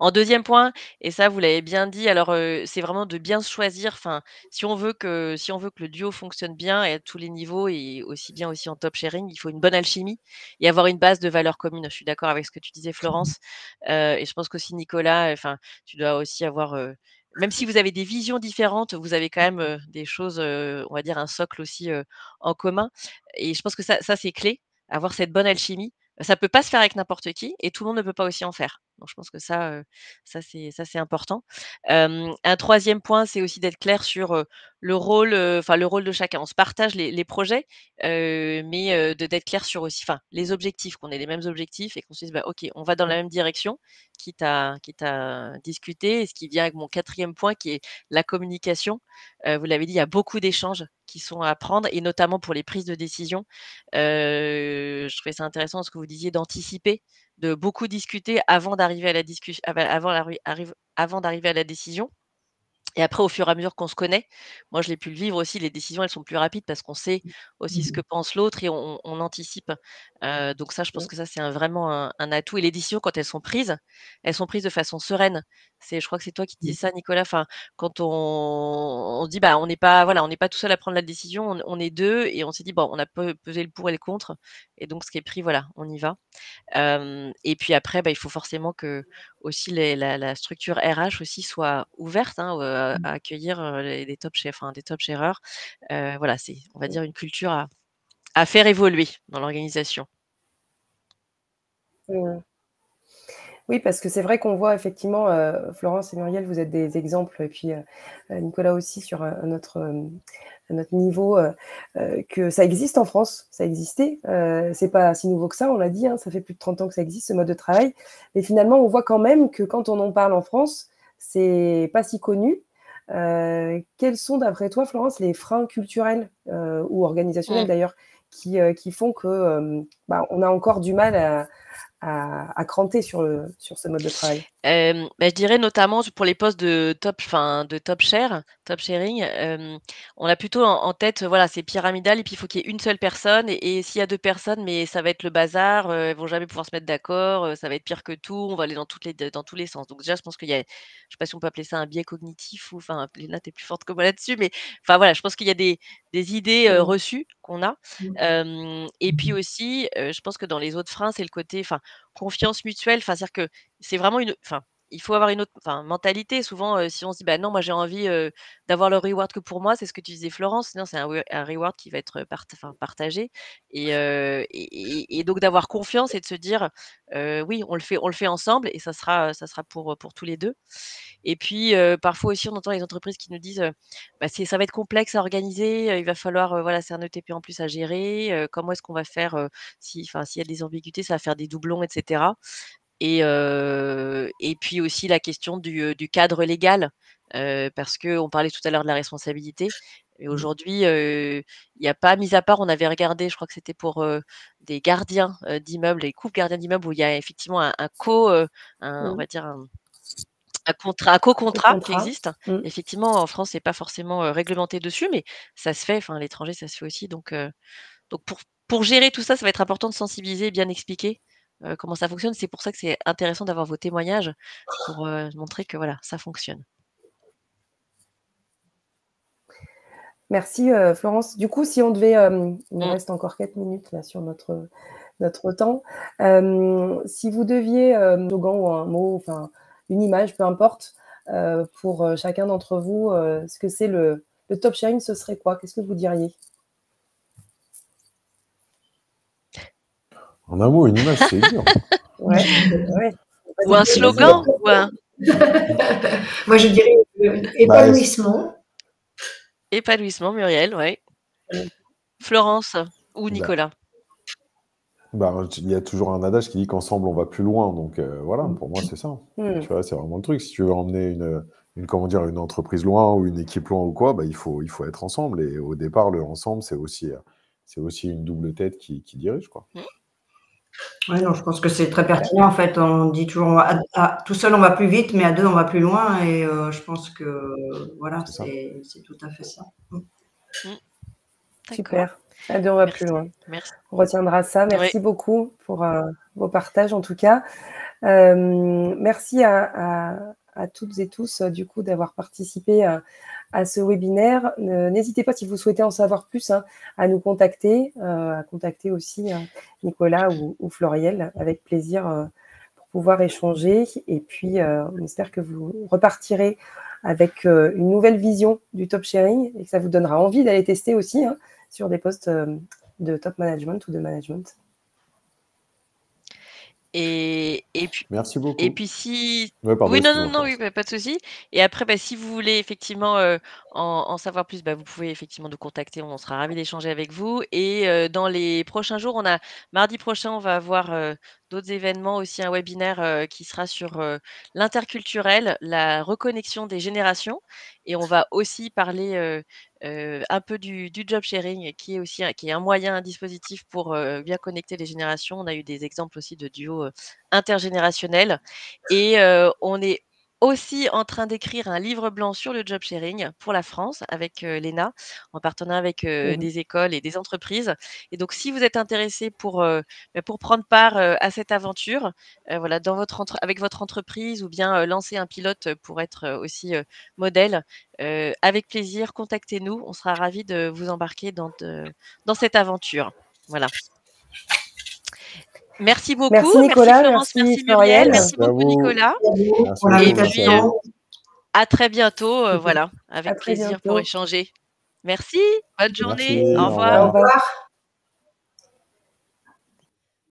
En deuxième point, et ça vous l'avez bien dit, alors, c'est vraiment de bien se choisir, enfin, si on veut que le duo fonctionne bien et à tous les niveaux et aussi bien aussi en top sharing, il faut une bonne alchimie et avoir une base de valeurs communes. Je suis d'accord avec ce que tu disais Florence, et je pense qu'aussi Nicolas, enfin, tu dois aussi avoir, même si vous avez des visions différentes, vous avez quand même, des choses, on va dire un socle aussi, en commun et je pense que ça c'est clé, avoir cette bonne alchimie. Ça peut pas se faire avec n'importe qui et tout le monde ne peut pas aussi en faire. Donc je pense que ça c'est important. Un troisième point, c'est aussi d'être clair sur, le rôle de chacun. On se partage les projets, mais d'être clair sur aussi enfin, les objectifs, qu'on ait les mêmes objectifs et qu'on se dise: «Bah, OK, on va dans la même direction», quitte à discuter et ce qui vient avec mon quatrième point qui est la communication. Vous l'avez dit, il y a beaucoup d'échanges qui sont à prendre et notamment pour les prises de décision. Je trouvais ça intéressant ce que vous disiez d'anticiper, de beaucoup discuter avant d'arriver à la discussion, avant d'arriver à la décision et après au fur et à mesure qu'on se connaît, moi je l'ai pu le vivre aussi, les décisions elles sont plus rapides parce qu'on sait aussi ce que pense l'autre et on anticipe. Donc ça je pense que ça c'est vraiment un atout et les décisions quand elles sont prises de façon sereine. Je crois que c'est toi qui disais ça Nicolas, enfin quand on se dit: «Bah, on n'est pas tout seul à prendre la décision, on est 2 et on s'est dit: «Bon, on a pesé le pour et le contre et donc ce qui est pris, voilà, on y va». Et puis après, bah, il faut forcément que aussi la structure RH aussi soit ouverte, hein, à accueillir, des top enfin des top sharers. Voilà, c'est, on va dire, une culture à faire évoluer dans l'organisation. Mmh. Oui, parce que c'est vrai qu'on voit effectivement, Florence et Muriel, vous êtes des exemples et puis, Nicolas aussi sur un autre niveau, que ça existe en France. Ça existait, c'est pas si nouveau que ça, on l'a dit, hein, ça fait plus de 30 ans que ça existe, ce mode de travail. Mais finalement, on voit quand même que quand on en parle en France, c'est pas si connu. Quels sont, d'après toi, Florence, les freins culturels, ou organisationnels Mmh. d'ailleurs, qui font que, bah, on a encore du mal à cranter sur ce mode de travail? Bah, je dirais notamment pour les postes de top sharing, on a plutôt en tête, voilà, c'est pyramidal et puis il faut qu'il y ait une seule personne et s'il y a 2 personnes, mais ça va être le bazar, elles vont jamais pouvoir se mettre d'accord, ça va être pire que tout, on va aller dans tous les sens. Donc déjà, je pense qu'il y a, je sais pas si on peut appeler ça un biais cognitif ou enfin, Léna, tu es plus forte que moi là-dessus, mais enfin voilà, je pense qu'il y a des idées, Mmh. reçues qu'on a. Et puis aussi, je pense que dans les autres freins, c'est le côté, enfin, confiance mutuelle, enfin, c'est-à-dire que c'est vraiment enfin, il faut avoir une autre enfin, mentalité. Souvent, si on se dit: «Bah, non, moi, j'ai envie, d'avoir le reward que pour moi», c'est ce que tu disais Florence. Non, c'est un reward qui va être, partagé et donc d'avoir confiance et de se dire: «Oui, on le fait ensemble et ça sera pour tous les 2». Et puis, parfois aussi, on entend les entreprises qui nous disent, bah, ça va être complexe à organiser, il va falloir, voilà, c'est un ETP en plus à gérer, comment est-ce qu'on va faire, si enfin, s'il y a des ambiguïtés, ça va faire des doublons et cetera. Et puis aussi la question du cadre légal, parce qu'on parlait tout à l'heure de la responsabilité. Et aujourd'hui, il n'y a pas, mis à part, on avait regardé, je crois que c'était pour des gardiens d'immeubles, les couples gardiens d'immeubles, où il y a effectivement on va dire un co-contrat qui existe. Effectivement, en France, c'est pas forcément réglementé dessus, mais ça se fait. Enfin, à l'étranger, ça se fait aussi. Donc pour gérer tout ça, ça va être important de sensibiliser, bien expliquer comment ça fonctionne. C'est pour ça que c'est intéressant d'avoir vos témoignages pour montrer que voilà, ça fonctionne. Merci Florence. Du coup, si on devait, il nous reste encore 4 minutes là sur notre temps. Si vous deviez un slogan ou un mot, enfin une image, peu importe, pour chacun d'entre vous, ce que c'est le top sharing, ce serait quoi? Qu'est-ce que vous diriez? En un mot, une image, c'est dur. Ouais. Ou un slogan ou un... Moi, je dirais épanouissement. Épanouissement, Muriel, ouais. Florence ou Nicolas? Il y a toujours un adage qui dit qu'ensemble, on va plus loin. Donc, voilà, pour moi, c'est ça. Tu vois, c'est vraiment le truc. Si tu veux emmener une entreprise loin ou une équipe loin ou quoi, il faut être ensemble. Et au départ, le ensemble, c'est aussi une double tête qui dirige, quoi. Oui, non, je pense que c'est très pertinent. En fait, on dit toujours tout seul on va plus vite, mais à deux on va plus loin. Et je pense que voilà, c'est tout à fait ça. Super. À deux on va plus loin. Merci. On retiendra ça. Merci beaucoup pour vos partages en tout cas. Merci à toutes et tous du coup d'avoir participé à ce webinaire. N'hésitez pas, si vous souhaitez en savoir plus, à nous contacter, à contacter aussi Nicolas ou Floriel, avec plaisir pour pouvoir échanger. Et puis, on espère que vous repartirez avec une nouvelle vision du top sharing et que ça vous donnera envie d'aller tester aussi sur des postes de top management ou de management. Et puis, merci beaucoup. Et puis si... Ouais, pardon, oui, non, oui, pas de souci. Et après, si vous voulez effectivement en savoir plus, vous pouvez effectivement nous contacter. On sera ravis d'échanger avec vous. Et dans les prochains jours, mardi prochain, on va avoir d'autres événements, aussi un webinaire qui sera sur l'interculturel, la reconnexion des générations. Et on va aussi parler un peu du job sharing, qui est un moyen, un dispositif pour bien connecter les générations. On a eu des exemples aussi de duos intergénérationnels. Et on est aussi en train d'écrire un livre blanc sur le job sharing pour la France avec l'ENA, en partenariat avec des écoles et des entreprises. Et donc, si vous êtes intéressé pour prendre part à cette aventure, voilà, avec votre entreprise, ou bien lancer un pilote pour être aussi modèle, avec plaisir, contactez-nous. On sera ravis de vous embarquer dans cette aventure. Voilà. Merci beaucoup. Merci Nicolas, Florence, merci Floriel. Merci beaucoup Nicolas. Et puis à très bientôt. Voilà, avec plaisir pour échanger. Merci. Bonne journée. Au revoir. Au revoir.